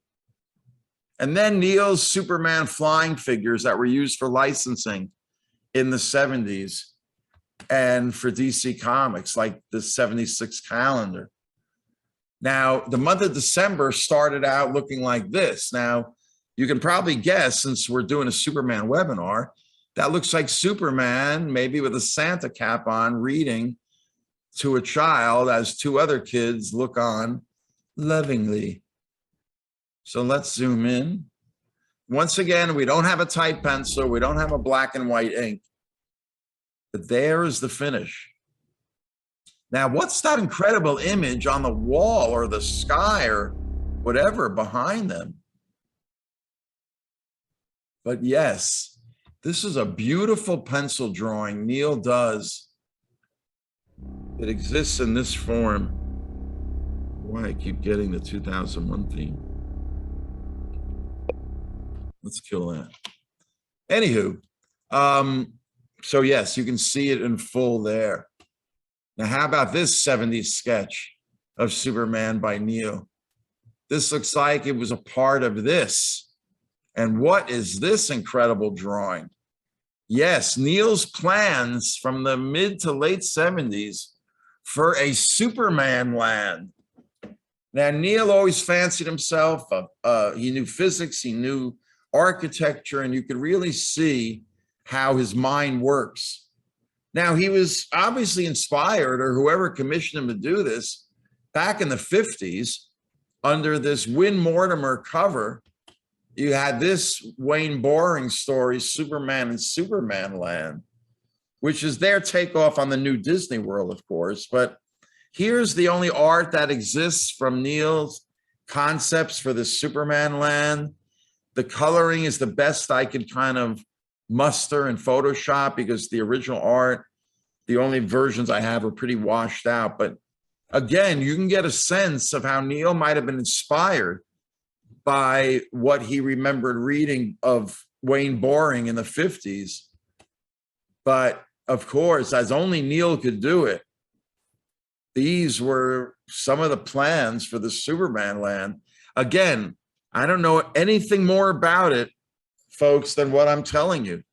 And then Neal's Superman flying figures that were used for licensing in the 70s and for DC Comics, like the 76 calendar. Now, the month of December started out looking like this. Now, you can probably guess, since we're doing a Superman webinar, that looks like Superman, maybe with a Santa cap on, reading to a child as two other kids look on lovingly. So let's zoom in. Once again, we don't have a tight pencil. We don't have a black and white ink. But there is the finish. Now, what's that incredible image on the wall or the sky or whatever behind them? But yes, this is a beautiful pencil drawing Neal does. It exists in this form. Why I keep getting the 2001 theme. Let's kill that. Anywho, so yes, you can see it in full there. Now, how about this 70s sketch of Superman by Neal? This looks like it was a part of this. And what is this incredible drawing? Yes, Neal's plans from the mid to late 70s for a Superman land. Now, Neal always fancied himself. He knew physics, he knew architecture, and you could really see how his mind works. Now, he was obviously inspired, or whoever commissioned him to do this, back in the 50s, under this Win Mortimer cover. You had this Wayne Boring story, Superman and Superman Land, which is their takeoff on the new Disney World, of course. But here's the only art that exists from Neal's concepts for this Superman Land. The coloring is the best I could kind of muster in Photoshop, because the original art, the only versions I have are pretty washed out. But again, you can get a sense of how Neal might have been inspired by what he remembered reading of Wayne Boring in the 50s. But of course, as only Neal could do it, these were some of the plans for the Superman Land. Again, I don't know anything more about it, folks, than what I'm telling you.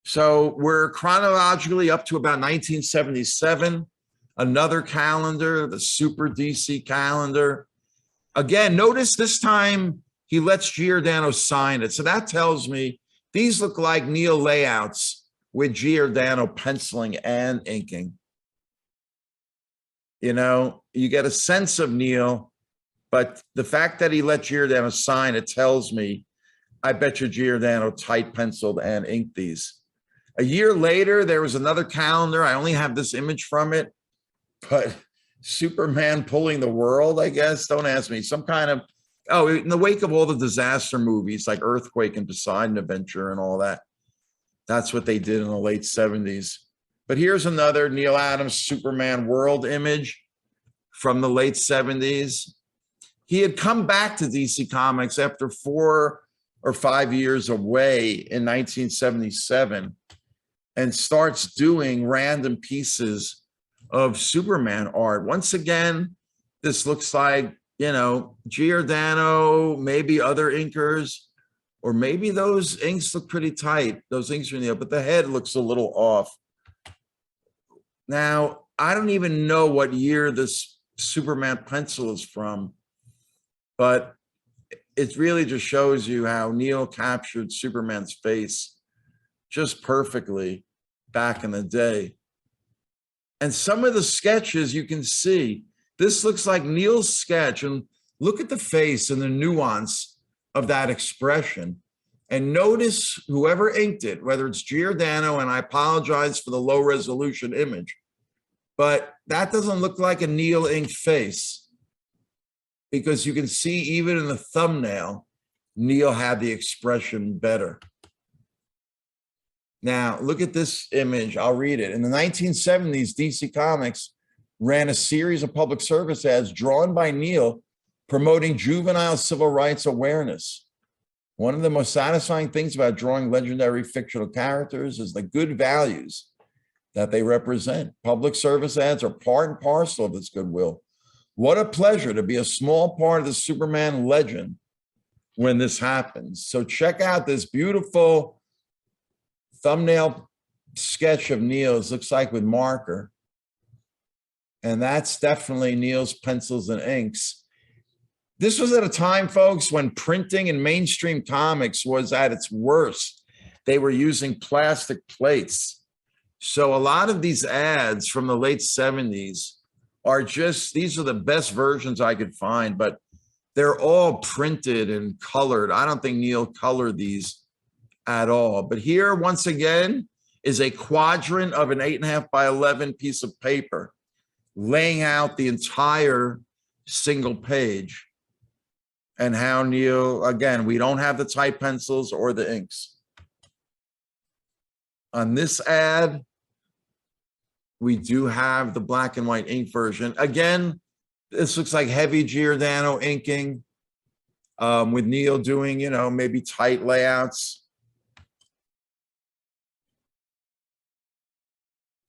So we're chronologically up to about 1977, another calendar, the Super DC calendar. Again, notice this time he lets Giordano sign it. So that tells me these look like Neal layouts with Giordano penciling and inking. You know, you get a sense of Neal, but the fact that he let Giordano sign it tells me, I bet you Giordano tight penciled and inked these. A year later, there was another calendar. I only have this image from it, but Superman pulling the world, I guess. Don't ask me. Some kind of, oh, in the wake of all the disaster movies like Earthquake and Poseidon Adventure and all that. That's what they did in the late 70s. But here's another Neal Adams Superman world image from the late 70s. He had come back to DC Comics after 4 or 5 years away in 1977 and starts doing random pieces of Superman art. Once again, this looks like, you know, Giordano, maybe other inkers, or maybe those inks look pretty tight. Those inks are in there, but the head looks a little off. Now, I don't even know what year this Superman pencil is from, but it really just shows you how Neal captured Superman's face just perfectly back in the day. And some of the sketches you can see, this looks like Neal's sketch, and look at the face and the nuance of that expression. And notice whoever inked it, whether it's Giordano, and I apologize for the low resolution image, but that doesn't look like a Neal inked face, because you can see even in the thumbnail, Neal had the expression better. Now, look at this image. I'll read it. In the 1970s, DC Comics ran a series of public service ads drawn by Neal promoting juvenile civil rights awareness. One of the most satisfying things about drawing legendary fictional characters is the good values that they represent. Public service ads are part and parcel of this goodwill. What a pleasure to be a small part of the Superman legend when this happens. So check out this beautiful thumbnail sketch of Neal's, looks like with marker. And that's definitely Neal's pencils and inks. This was at a time, folks, when printing in mainstream comics was at its worst. They were using plastic plates. So a lot of these ads from the late 70s are just, these are the best versions I could find, but they're all printed and colored. I don't think Neal colored these at all. But here, once again, is a quadrant of an 8.5 by 11 piece of paper, laying out the entire single page. And how Neal, again, we don't have the type pencils or the inks. On this ad, we do have the black and white ink version. Again, this looks like heavy Giordano inking, with Neal doing, you know, maybe tight layouts.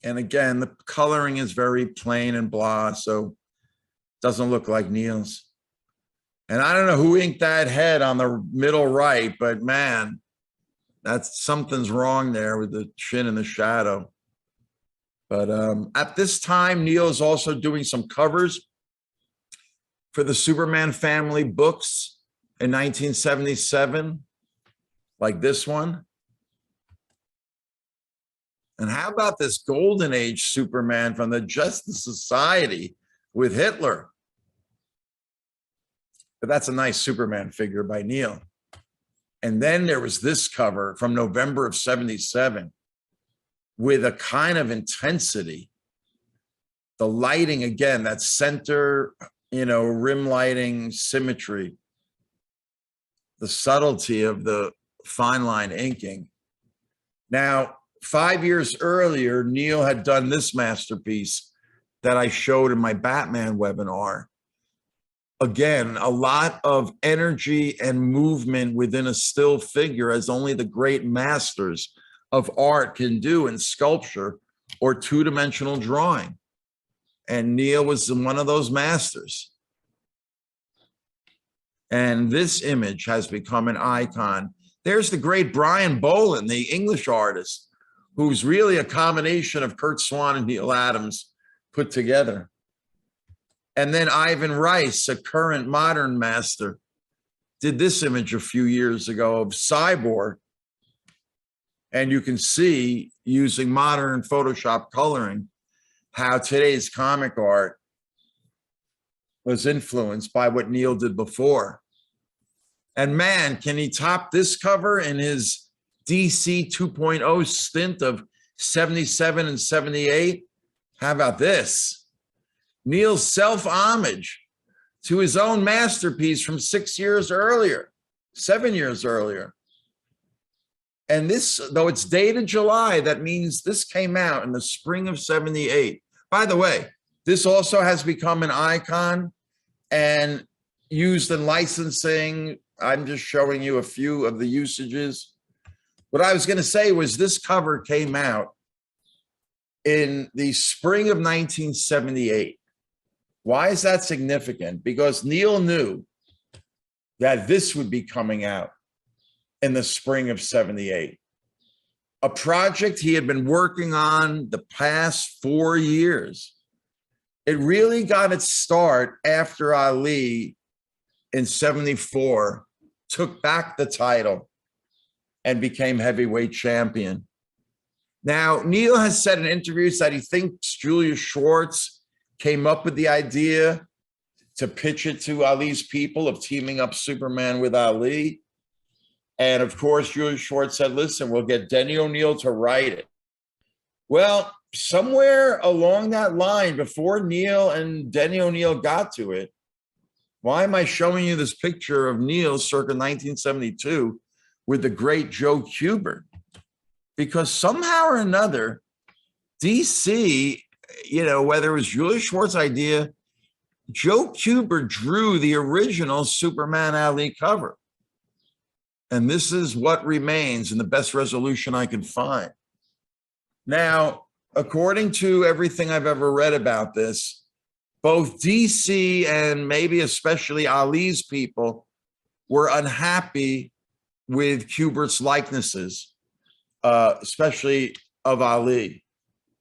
And again, the coloring is very plain and blah, so it doesn't look like Neal's. And I don't know who inked that head on the middle right, but man, that's something's wrong there with the chin and the shadow. But at this time, Neal is also doing some covers for the Superman family books in 1977, like this one. And how about this Golden Age Superman from the Justice Society with Hitler? But that's a nice Superman figure by Neal. And then there was this cover from November of 77 with a kind of intensity. The lighting, again, that center, you know, rim lighting symmetry, the subtlety of the fine line inking. Now, 5 years earlier, Neal had done this masterpiece that I showed in my Batman webinar. Again, a lot of energy and movement within a still figure, as only the great masters of art can do in sculpture or two-dimensional drawing. And Neal was one of those masters. And this image has become an icon. There's the great Brian Bolin, the English artist, who's really a combination of Curt Swan and Neal Adams put together. And then Ivan Rice, a current modern master, did this image a few years ago of Cyborg. And you can see, using modern Photoshop coloring, how today's comic art was influenced by what Neal did before. And man, can he top this cover in his DC 2.0 stint of 77 and 78? How about this? Neal's self-homage to his own masterpiece from 6 years earlier, 7 years earlier. And this, though it's dated July, that means this came out in the spring of 78. By the way, this also has become an icon and used in licensing. I'm just showing you a few of the usages. What I was going to say was this cover came out in the spring of 1978. Why is that significant? Because Neal knew that this would be coming out in the spring of 78. A project he had been working on the past 4 years. It really got its start after Ali in 74 took back the title and became heavyweight champion. Now, Neal has said in interviews that he thinks Julius Schwartz came up with the idea to pitch it to Ali's people of teaming up Superman with Ali. And of course, Julius Schwartz said, listen, we'll get Denny O'Neil to write it. Well, somewhere along that line, before Neal and Denny O'Neil got to it, why am I showing you this picture of Neal circa 1972 with the great Joe Kubert? Because somehow or another, DC, whether it was Julius Schwartz's idea, Joe Kubert drew the original Superman Ali cover. And this is what remains in the best resolution I can find. Now, according to everything I've ever read about this, both DC and maybe especially Ali's people were unhappy with Kubert's likenesses, especially of Ali.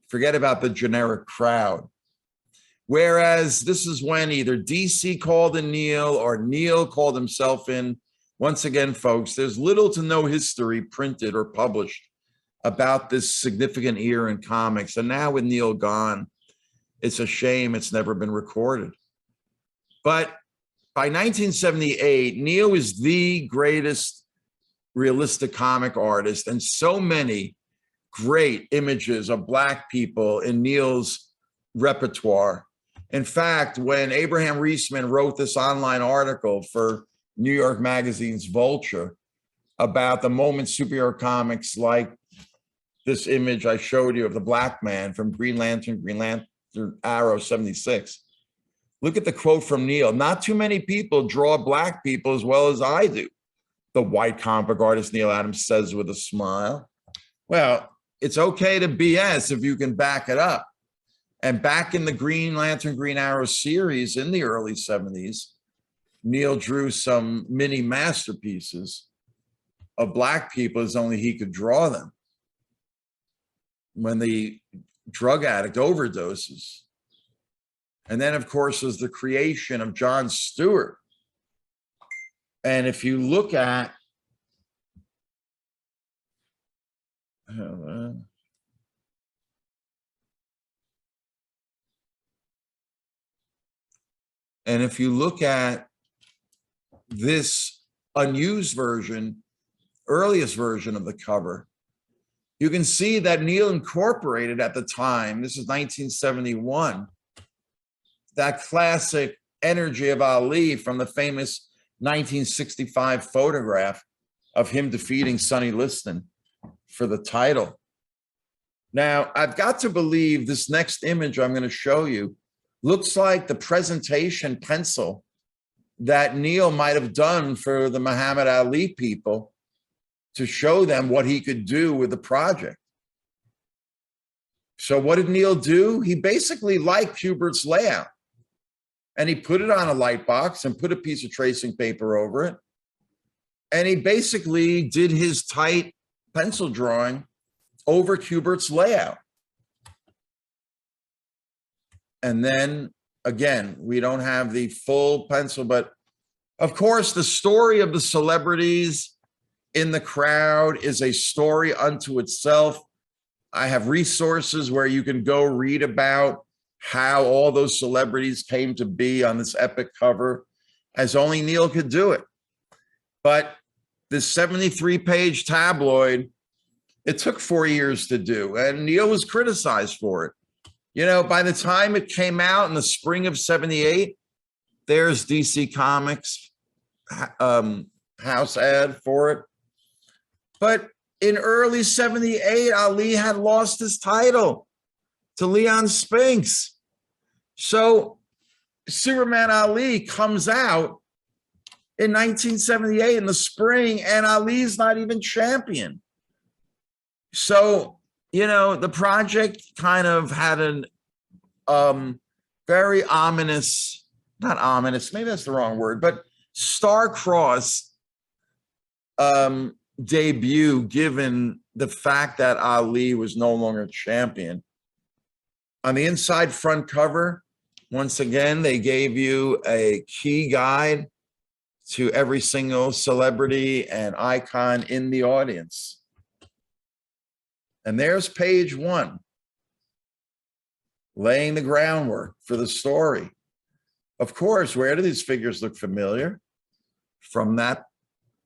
Forget about the generic crowd. Whereas this is when either DC called in Neal or Neal called himself in. Once again, folks, there's little to no history printed or published about this significant era in comics. And now with Neal gone, it's a shame it's never been recorded. But by 1978, Neal is the greatest realistic comic artist, and so many great images of Black people in Neal's repertoire. In fact, when Abraham Reisman wrote this online article for New York Magazine's Vulture about the moment superhero comics like this image I showed you of the Black man from Green Lantern Arrow 76. Look at the quote from Neal. Not too many people draw Black people as well as I do, the white comic book artist Neal Adams says with a smile. Well, it's okay to BS if you can back it up. And back in the Green Lantern, Green Arrow series in the early 70s, Neal drew some mini masterpieces of Black people as only he could draw them. When the drug addict overdoses. And then, of course, there's the creation of John Stewart. And if you look at, this unused version, earliest version of the cover, you can see that Neal incorporated at the time, this is 1971, that classic energy of Ali from the famous 1965 photograph of him defeating Sonny Liston for the title. Now, I've got to believe this next image I'm going to show you looks like the presentation pencil that Neal might have done for the Muhammad Ali people to show them what he could do with the project. So what did Neal do? He basically liked Kubert's layout, and he put it on a light box and put a piece of tracing paper over it. And he basically did his tight pencil drawing over Kubert's layout. And then again, we don't have the full pencil, but of course, the story of the celebrities in the crowd is a story unto itself. I have resources where you can go read about how all those celebrities came to be on this epic cover, as only Neal could do it. But this 73-page tabloid, it took 4 years to do, and Neal was criticized for it. You know, by the time it came out in the spring of 78, there's DC Comics house ad for it. But in early 78, Ali had lost his title to Leon Spinks. So Superman Ali comes out in 1978 in the spring, and Ali's not even champion. So, you know, the project kind of had an very ominous, not ominous, maybe that's the wrong word, but star-crossed debut, given the fact that Ali was no longer champion. On the inside front cover, once again, they gave you a key guide to every single celebrity and icon in the audience. And there's page 1, laying the groundwork for the story. Of course, where do these figures look familiar? From that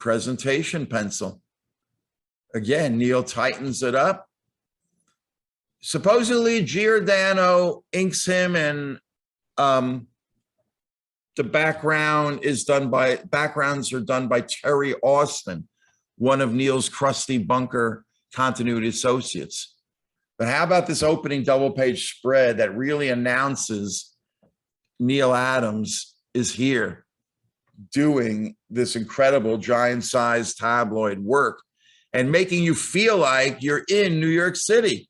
presentation pencil. Again, Neal tightens it up. Supposedly, Giordano inks him, and the backgrounds are done by Terry Austin, one of Neal's crusty bunker continuity associates. But how about this opening double-page spread that really announces Neal Adams is here doing this incredible giant-sized tabloid work and making you feel like you're in New York City,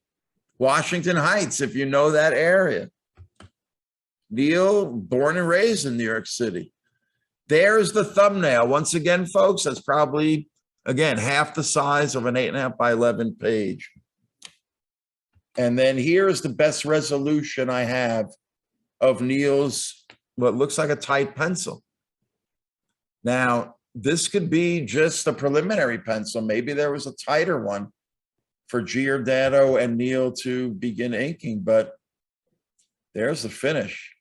Washington Heights, if you know that area. Neal, born and raised in New York City. There's the thumbnail. Once again, folks, that's probably, again, half the size of an 8.5 by 11 page. And then here's the best resolution I have of Neal's, what looks like a tight pencil. Now, this could be just a preliminary pencil. Maybe there was a tighter one for Giordano and Neal to begin inking, but there's the finish.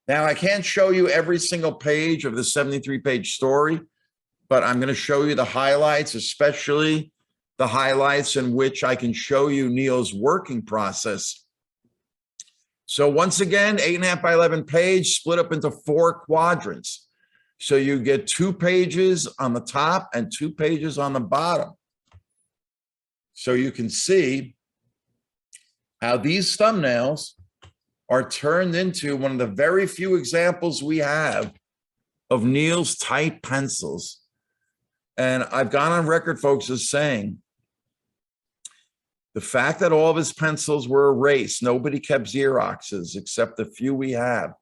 Now, I can't show you every single page of the 73-page story, but I'm going to show you the highlights, especially the highlights in which I can show you Neal's working process. So once again, 8.5 by 11 page split up into 4 quadrants. So you get 2 pages on the top and 2 pages on the bottom. So you can see how these thumbnails are turned into one of the very few examples we have of Neal's tight pencils. And I've gone on record, folks, as saying the fact that all of his pencils were erased, nobody kept Xeroxes except the few we have,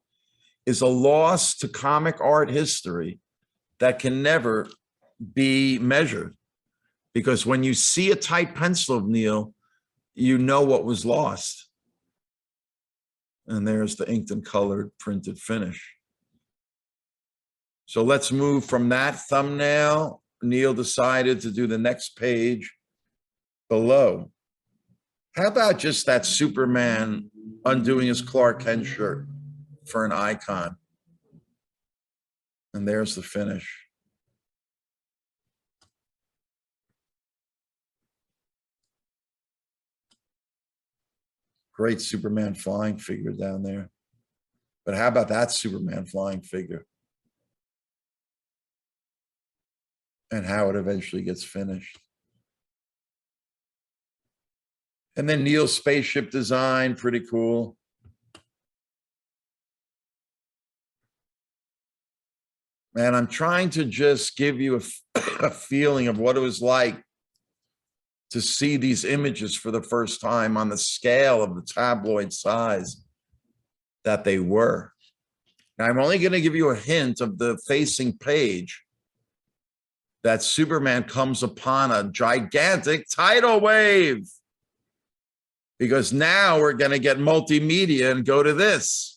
is a loss to comic art history that can never be measured. Because when you see a tight pencil of Neal, you know what was lost. And there's the inked and colored printed finish. So let's move from that thumbnail. Neal decided to do the next page below. How about just that Superman undoing his Clark Kent shirt for an icon? And there's the finish. Great Superman flying figure down there. But how about that Superman flying figure? And how it eventually gets finished. And then Neal's spaceship design, pretty cool. And I'm trying to just give you a feeling of what it was like to see these images for the first time on the scale of the tabloid size that they were. Now, I'm only going to give you a hint of the facing page that Superman comes upon a gigantic tidal wave. Because now we're going to get multimedia and go to this.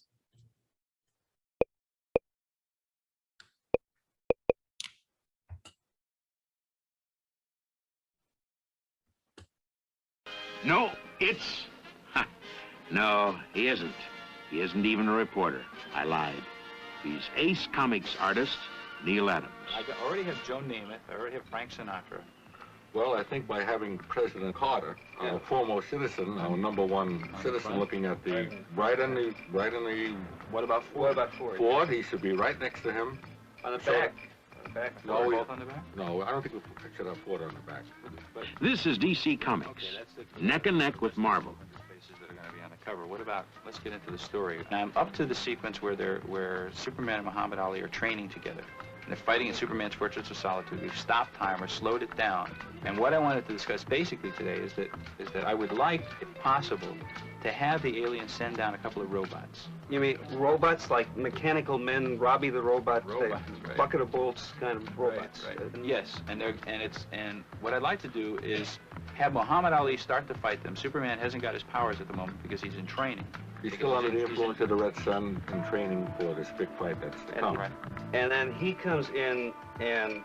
No, it's... No, he isn't. He isn't even a reporter. I lied. He's ace comics artist, Neal Adams. I already have Joe Namath. I already have Frank Sinatra. Well, I think by having President Carter, our foremost citizen, our #1 citizen, looking at the right in the. What about Ford? What about Ford? Ford, he should be right next to him. On the back. On the back. No, both on the back. No, I don't think we should have Ford on the back. But This is DC Comics, neck and neck with Marvel. Faces that are going to be on the cover. What about? Let's get into the story. Now I'm up to the sequence where Superman and Muhammad Ali are training together. And they're fighting in Superman's Fortress of Solitude. We've stopped time or slowed it down. And what I wanted to discuss basically today is that I would like, if possible, to have the aliens send down a couple of robots. You mean robots like mechanical men, Robbie the robot, Robots, right. bucket of bolts kind of robots? Right. Yes, and what I'd like to do is have Muhammad Ali start to fight them. Superman hasn't got his powers at the moment because he's in training. he's still under the influence of the Red Sun in training for this big fight that's to come. Right. And then he comes in and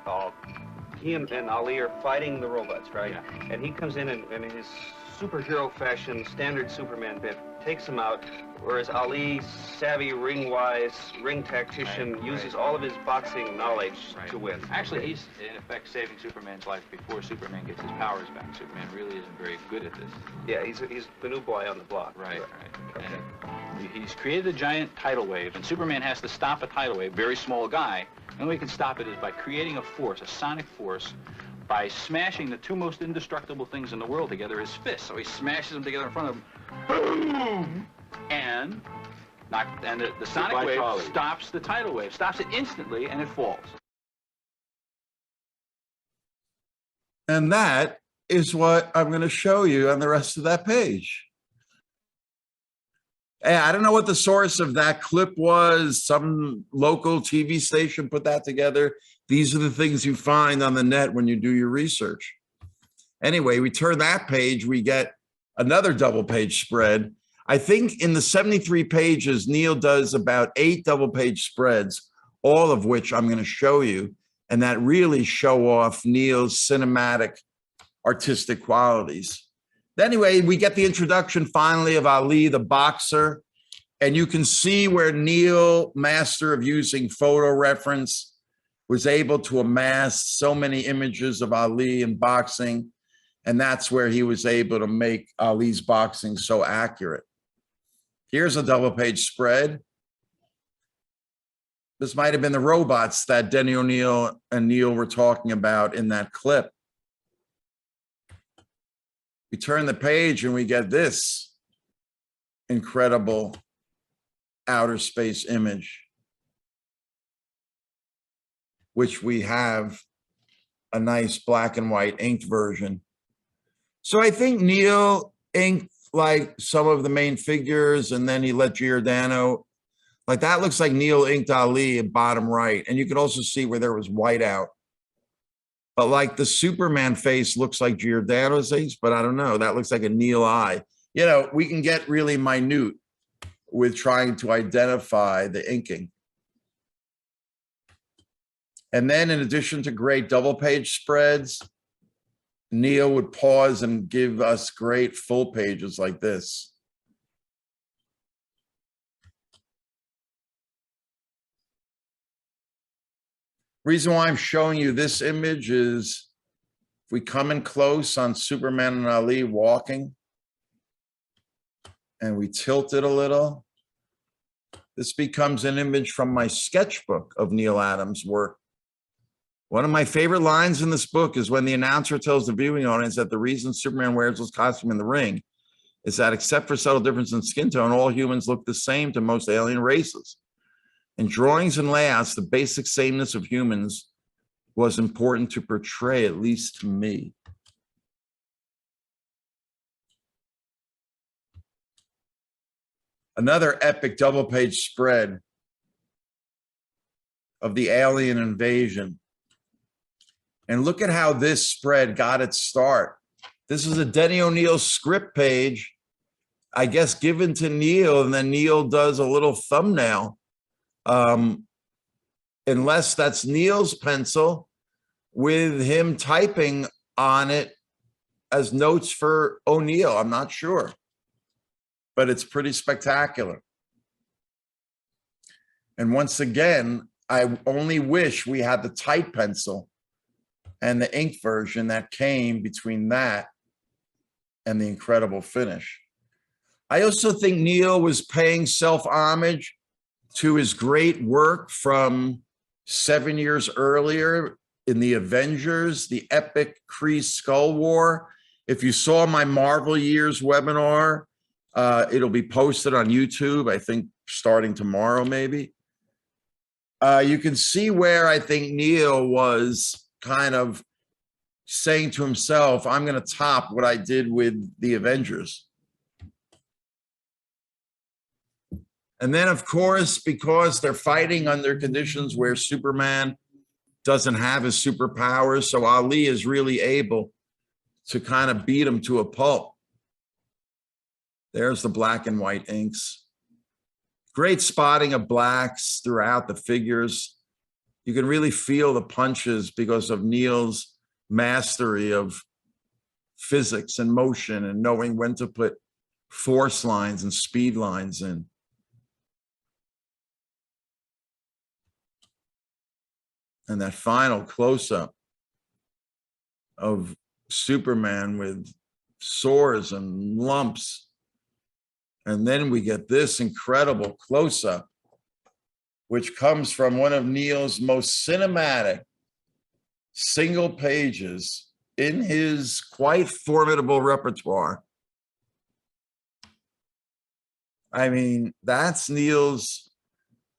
he and Ali are fighting the robots, right? Yeah. And he comes in his superhero fashion, standard Superman bit, takes him out, whereas Ali, savvy, ring-wise, ring tactician, uses all of his boxing knowledge to win. Actually, he's in effect saving Superman's life before Superman gets his powers back. Superman really isn't very good at this. Yeah, he's the new boy on the block. Right. Okay. And he's created a giant tidal wave, and Superman has to stop a tidal wave, very small guy. The only way he can stop it is by creating a force, a sonic force, by smashing the two most indestructible things in the world together, his fists. So he smashes them together in front of him. Boom! And the sonic wave stops the tidal wave, stops it instantly, and it falls. And that is what I'm going to show you on the rest of that page. Hey, I don't know what the source of that clip was. Some local TV station put that together. These are the things you find on the net when you do your research. Anyway, we turn that page, we get another double page spread. I think in the 73 pages, Neal does about 8 double page spreads, all of which I'm going to show you, and that really show off Neal's cinematic artistic qualities. Anyway, we get the introduction finally of Ali, the boxer, and you can see where Neal, master of using photo reference, was able to amass so many images of Ali in boxing, and that's where he was able to make Ali's boxing so accurate. Here's a double page spread. This might have been the robots that Denny O'Neil and Neal were talking about in that clip. We turn the page and we get this incredible outer space image, which we have a nice black and white inked version. So I think Neal inked like some of the main figures, and then he let Giordano, like that looks like Neal inked Ali at bottom right. And you can also see where there was white out. But like the Superman face looks like Giordano's face, but I don't know. That looks like a Neal eye. You know, we can get really minute with trying to identify the inking. And then in addition to great double page spreads, Neal would pause and give us great full pages like this. Reason why I'm showing you this image is if we come in close on Superman and Ali walking and we tilt it a little, this becomes an image from my sketchbook of Neal Adams' work. One of my favorite lines in this book is when the announcer tells the viewing audience that the reason Superman wears his costume in the ring is that except for subtle difference in skin tone, all humans look the same to most alien races. In drawings and layouts, the basic sameness of humans was important to portray, at least to me. Another epic double page spread of the alien invasion. And look at how this spread got its start. This is a Denny O'Neil script page, I guess, given to Neal, and then Neal does a little thumbnail. Unless that's Neal's pencil with him typing on it as notes for O'Neil. I'm not sure, but it's pretty spectacular. And once again, I only wish we had the type pencil and the ink version that came between that and the incredible finish. I also think Neal was paying self-homage to his great work from 7 years earlier in the Avengers, the epic Kree Skull War. If you saw my Marvel Years webinar, it'll be posted on YouTube, I think starting tomorrow, maybe. You can see where I think Neal was kind of saying to himself, I'm going to top what I did with the Avengers. And then, of course, because they're fighting under conditions where Superman doesn't have his superpowers, so Ali is really able to kind of beat him to a pulp. There's the black and white inks. Great spotting of blacks throughout the figures. You can really feel the punches because of Neal's mastery of physics and motion and knowing when to put force lines and speed lines in. And that final close-up of Superman with sores and lumps. And then we get this incredible close-up, which comes from one of Neal's most cinematic single pages in his quite formidable repertoire. I mean, that's Neal's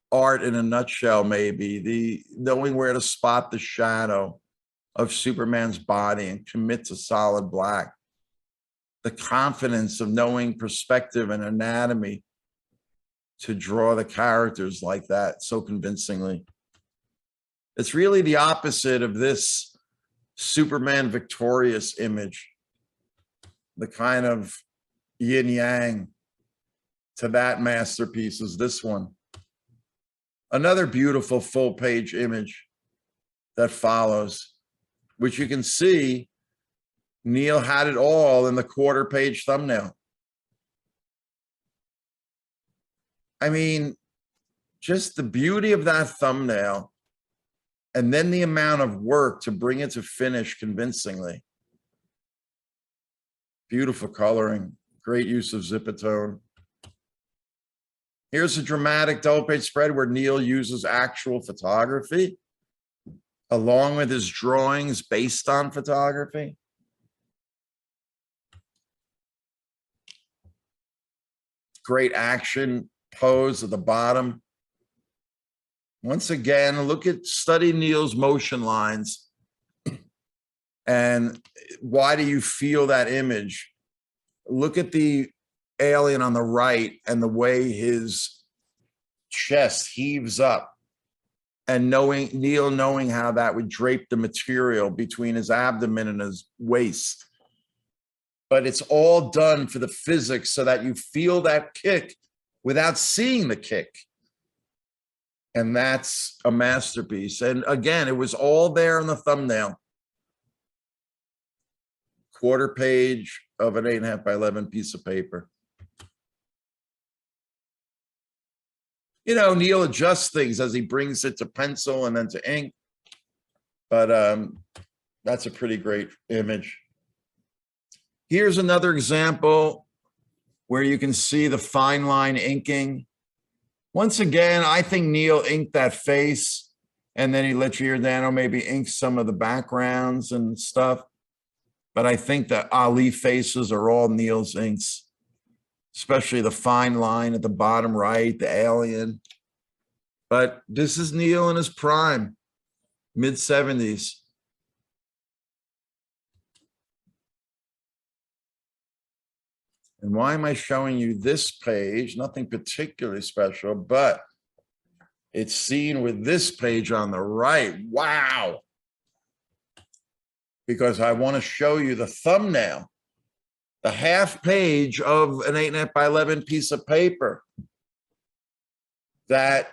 art in a nutshell, maybe. The knowing where to spot the shadow of Superman's body and commit to solid black. The confidence of knowing perspective and anatomy to draw the characters like that so convincingly. It's really the opposite of this Superman victorious image, the kind of yin yang to that masterpiece is this one. Another beautiful full page image that follows, which you can see Neal had it all in the quarter page thumbnail. I mean, just the beauty of that thumbnail and then the amount of work to bring it to finish convincingly. Beautiful coloring, great use of Zipatone. Here's a dramatic double page spread where Neal uses actual photography along with his drawings based on photography. Great action pose at the bottom. Once again, study Neal's motion lines. And why do you feel that image? Look at the alien on the right and the way his chest heaves up, and Neal knowing how that would drape the material between his abdomen and his waist. But it's all done for the physics so that you feel that kick without seeing the kick. And that's a masterpiece. And again, it was all there in the thumbnail. Quarter page of an 8.5 by 11 piece of paper. You know, Neal adjusts things as he brings it to pencil and then to ink. But that's a pretty great image. Here's another example where you can see the fine line inking. Once again, I think Neal inked that face, and then he let Giordano maybe ink some of the backgrounds and stuff. But I think the Ali faces are all Neal's inks, especially the fine line at the bottom right, the alien. But this is Neal in his prime, mid-70s. And why am I showing you this page? Nothing particularly special, but it's seen with this page on the right. Wow. Because I want to show you the thumbnail, the half page of an 8.5 by 11 piece of paper that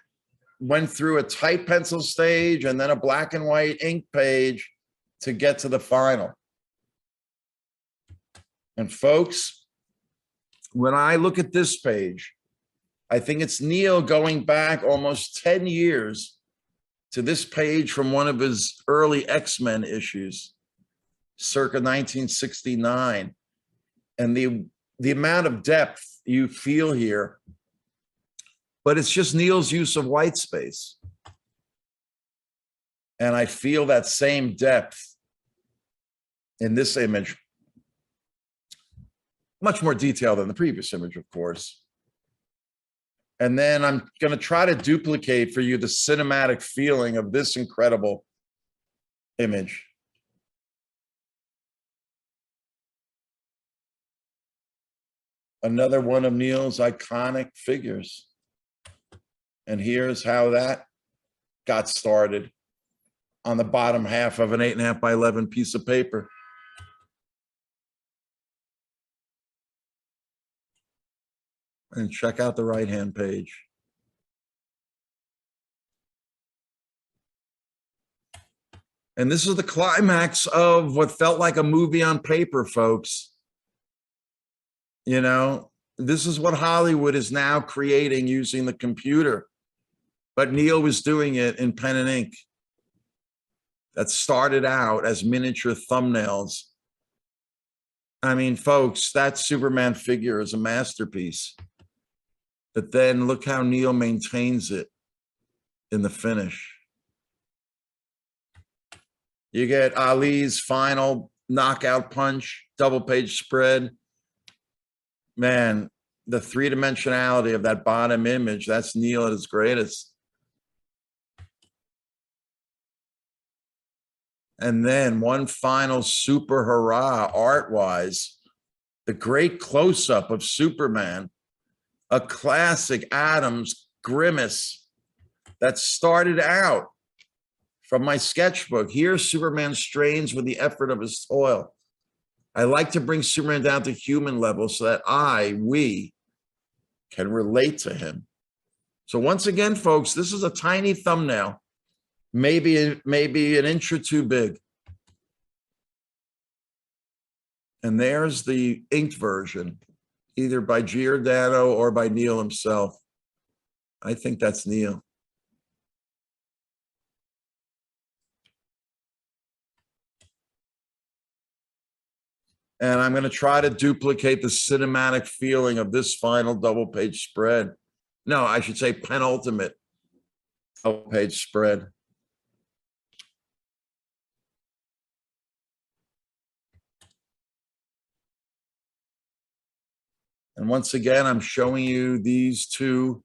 went through a tight pencil stage and then a black and white ink page to get to the final. And folks, when I look at this page, I think it's Neal going back almost 10 years to this page from one of his early X-Men issues, circa 1969. And the amount of depth you feel here, but it's just Neal's use of white space. And I feel that same depth in this image. Much more detail than the previous image, of course. And then I'm going to try to duplicate for you the cinematic feeling of this incredible image. Another one of Neal's iconic figures. And here's how that got started on the bottom half of an 8.5 by 11 piece of paper. And check out the right-hand page. And this is the climax of what felt like a movie on paper, folks. You know, this is what Hollywood is now creating using the computer. But Neal was doing it in pen and ink. That started out as miniature thumbnails. I mean, folks, that Superman figure is a masterpiece. But then look how Neal maintains it in the finish. You get Ali's final knockout punch, double page spread. Man, the three-dimensionality of that bottom image, that's Neal at his greatest. And then one final super hurrah art-wise, the great close-up of Superman, a classic Adams grimace that started out from my sketchbook. Here, Superman strains with the effort of his toil. I like to bring Superman down to human level so that we can relate to him. So once again, folks, this is a tiny thumbnail, maybe an inch or two big. And there's the inked version, either by Giordano or by Neal himself. I think that's Neal. And I'm going to try to duplicate the cinematic feeling of this final double page spread. No, I should say penultimate double page spread. And once again, I'm showing you these two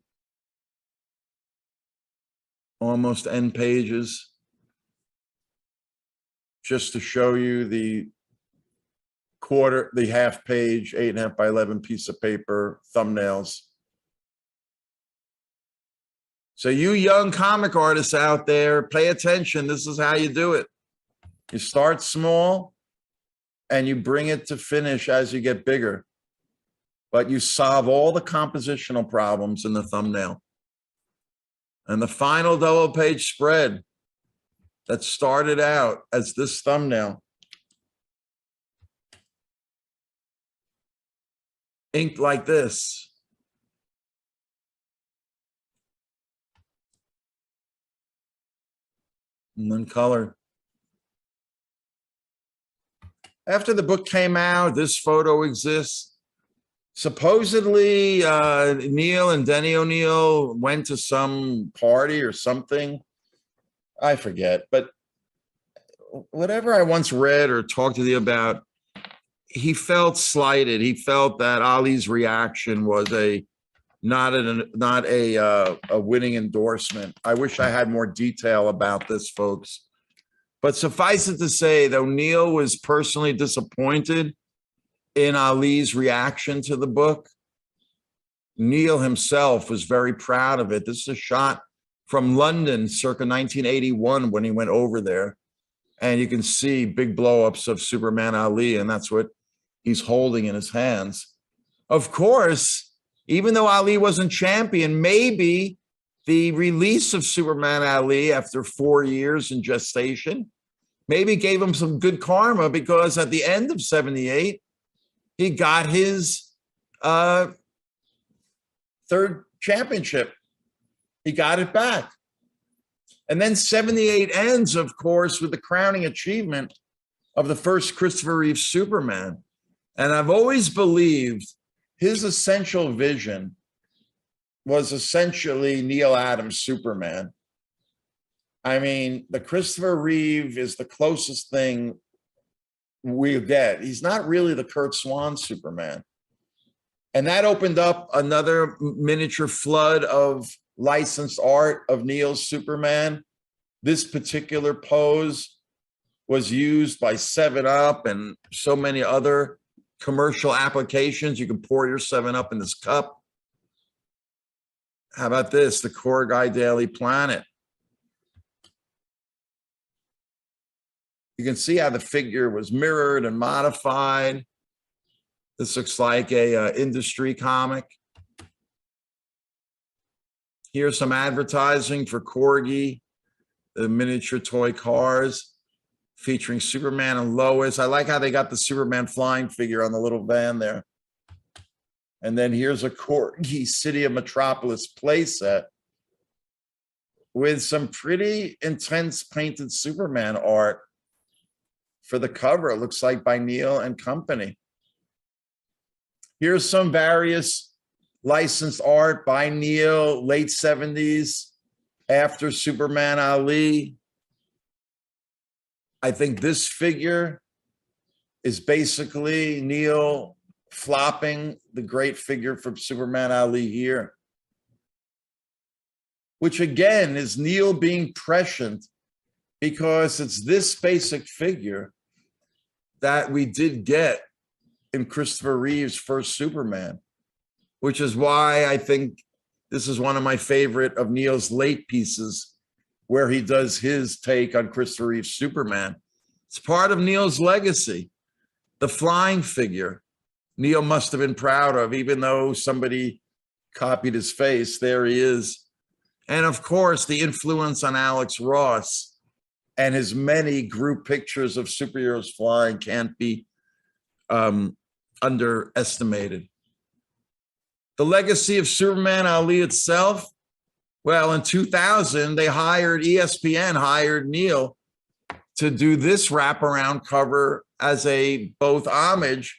almost end pages just to show you the half page, 8.5 by 11 piece of paper thumbnails. So you young comic artists out there, pay attention. This is how you do it. You start small and you bring it to finish as you get bigger. But you solve all the compositional problems in the thumbnail. And the final double page spread that started out as this thumbnail, inked like this. And then color. After the book came out, this photo exists. Supposedly, Neal and Denny O'Neil went to some party or something. I forget. But whatever I once read or talked to you about, he felt slighted. He felt that Ali's reaction was not a winning endorsement. I wish I had more detail about this, folks. But suffice it to say, though Neal was personally disappointed in Ali's reaction to the book, Neal himself was very proud of it. This is a shot from London circa 1981 when he went over there. And you can see big blow-ups of Superman Ali, and that's what he's holding in his hands. Of course, even though Ali wasn't champion, maybe the release of Superman Ali after 4 years in gestation maybe gave him some good karma, because at the end of 78, he got his third championship. He got it back. And then 78 ends, of course, with the crowning achievement of the first Christopher Reeve Superman. And I've always believed his essential vision was essentially Neal Adams Superman. I mean, the Christopher Reeve is the closest thing we get. He's not really the Kurt Swan Superman. And that opened up another miniature flood of licensed art of Neal's Superman. This particular pose was used by 7-Up and so many other commercial applications. You can pour your 7-Up in this cup. How about this? The Core Guy Daily Planet. You can see how the figure was mirrored and modified. This looks like a industry comic. Here's some advertising for Corgi, the miniature toy cars featuring Superman and Lois. I like how they got the Superman flying figure on the little van there. And then here's a Corgi City of Metropolis playset with some pretty intense painted Superman art for the cover. It looks like by Neal and Company. Here's some various licensed art by Neal, late 70s, after Superman Ali. I think this figure is basically Neal flopping the great figure from Superman Ali here, which again is Neal being prescient, because it's this basic figure that we did get in Christopher Reeve's first Superman, which is why I think this is one of my favorite of Neal's late pieces, where he does his take on Christopher Reeve's Superman. It's part of Neal's legacy. The flying figure Neal must have been proud of, even though somebody copied his face. There he is. And of course, the influence on Alex Ross and his many group pictures of superheroes flying can't be underestimated. The legacy of Superman Ali itself, well, in 2000, ESPN hired Neal to do this wraparound cover as a both homage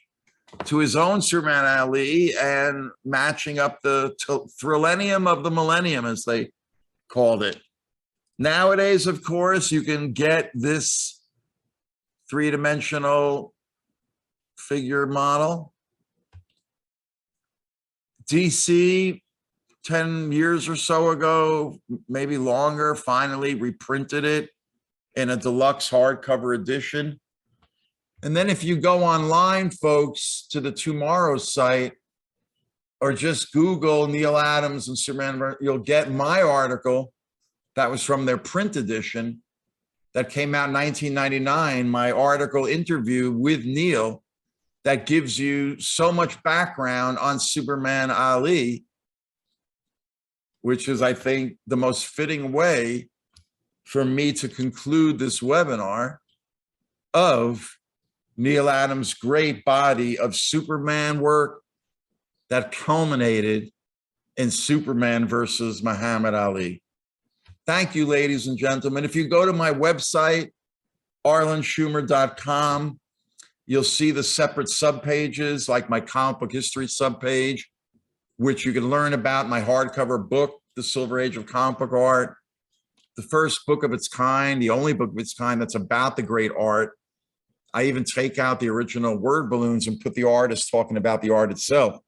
to his own Superman Ali and matching up the Thrillenium of the Millennium, as they called it. Nowadays, of course, you can get this three-dimensional figure model. DC, 10 years or so ago, maybe longer, finally reprinted it in a deluxe hardcover edition. And then if you go online, folks, to the Tomorrow site, or just Google Neal Adams and Superman, you'll get my article that was from their print edition that came out in 1999, my article interview with Neal that gives you so much background on Superman Ali, which is, I think, the most fitting way for me to conclude this webinar of Neal Adams' great body of Superman work that culminated in Superman versus Muhammad Ali. Thank you, ladies and gentlemen. If you go to my website, arlenschumer.com, you'll see the separate subpages, like my comic book history subpage, which you can learn about my hardcover book, The Silver Age of Comic Book Art, the first book of its kind, the only book of its kind that's about the great art. I even take out the original word balloons and put the artist talking about the art itself.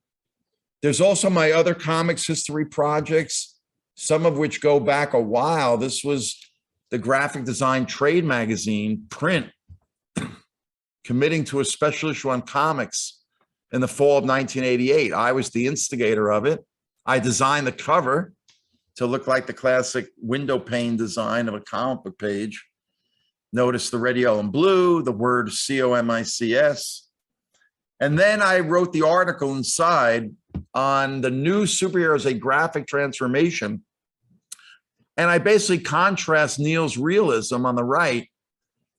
There's also my other comics history projects, some of which go back a while. This was the graphic design trade magazine, Print, committing to a special issue on comics in the fall of 1988. I was the instigator of it. I designed the cover to look like the classic window pane design of a comic book page. Notice the red, yellow, and blue, the word COMICS. And then I wrote the article inside on the new superheroes, a graphic transformation. And I basically contrast Neal's realism on the right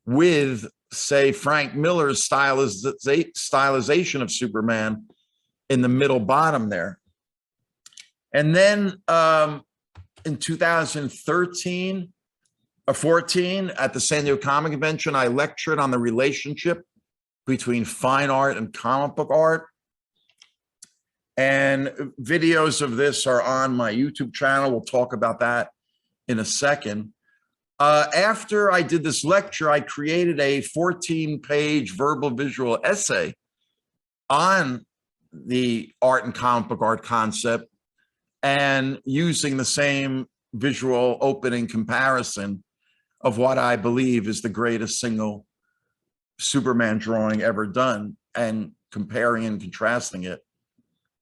with, say, Frank Miller's stylization of Superman in the middle bottom there. And then in 2013, 14, at the San Diego Comic Convention, I lectured on the relationship between fine art and comic book art. And videos of this are on my YouTube channel. We'll talk about that in a second. After I did this lecture, I created a 14-page verbal visual essay on the art and comic book art concept, and using the same visual opening comparison of what I believe is the greatest single Superman drawing ever done, and comparing and contrasting it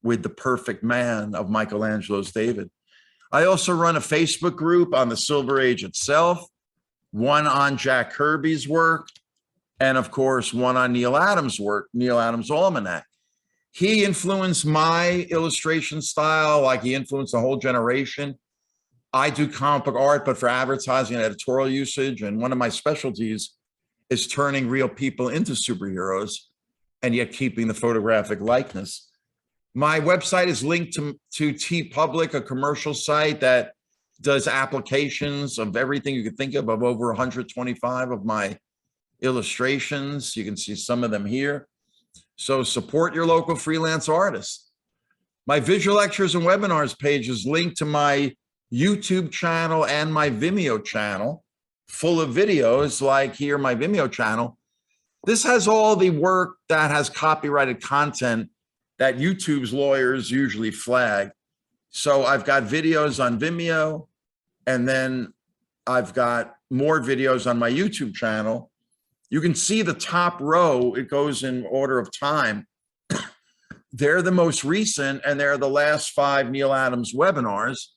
with the perfect man of Michelangelo's David. I also run a Facebook group on the Silver Age itself, one on Jack Kirby's work, and of course, one on Neal Adams' work, Neal Adams' Almanac. He influenced my illustration style like he influenced a whole generation. I do comic book art, but for advertising and editorial usage. And one of my specialties is turning real people into superheroes and yet keeping the photographic likeness. My website is linked to TeePublic, a commercial site that does applications of everything you could think of over 125 of my illustrations. You can see some of them here. So support your local freelance artists. My visual lectures and webinars page is linked to my YouTube channel and my Vimeo channel, full of videos like here, my Vimeo channel. This has all the work that has copyrighted content that YouTube's lawyers usually flag. So I've got videos on Vimeo, and then I've got more videos on my YouTube channel. You can see the top row, it goes in order of time. They're the most recent, and they're the last 5 Neal Adams webinars.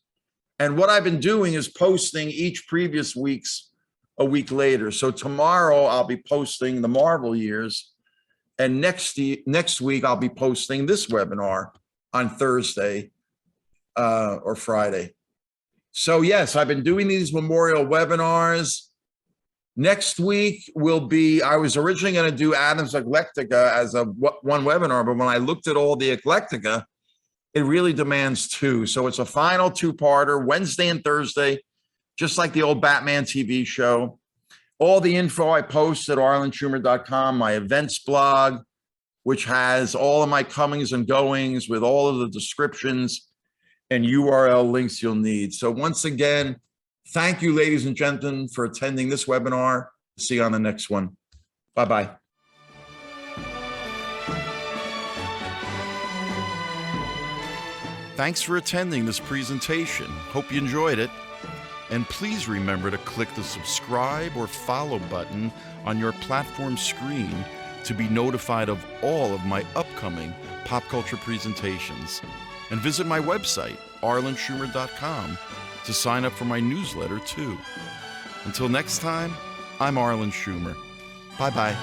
And what I've been doing is posting each previous week's a week later. So tomorrow I'll be posting the Marvel years, and next week I'll be posting this webinar on Thursday or Friday. So yes, I've been doing these memorial webinars. Next week will be, I was originally going to do Adams Eclectica as one webinar, but when I looked at all the Eclectica, it really demands 2. So it's a final 2-parter, Wednesday and Thursday, just like the old Batman TV show. All the info I post at arlenschumer.com, my events blog, which has all of my comings and goings with all of the descriptions and URL links you'll need. So once again, thank you, ladies and gentlemen, for attending this webinar. See you on the next one. Bye-bye. Thanks for attending this presentation. Hope you enjoyed it. And please remember to click the subscribe or follow button on your platform screen to be notified of all of my upcoming pop culture presentations. And visit my website, arlenschumer.com, to sign up for my newsletter too. Until next time, I'm Arlen Schumer. Bye-bye.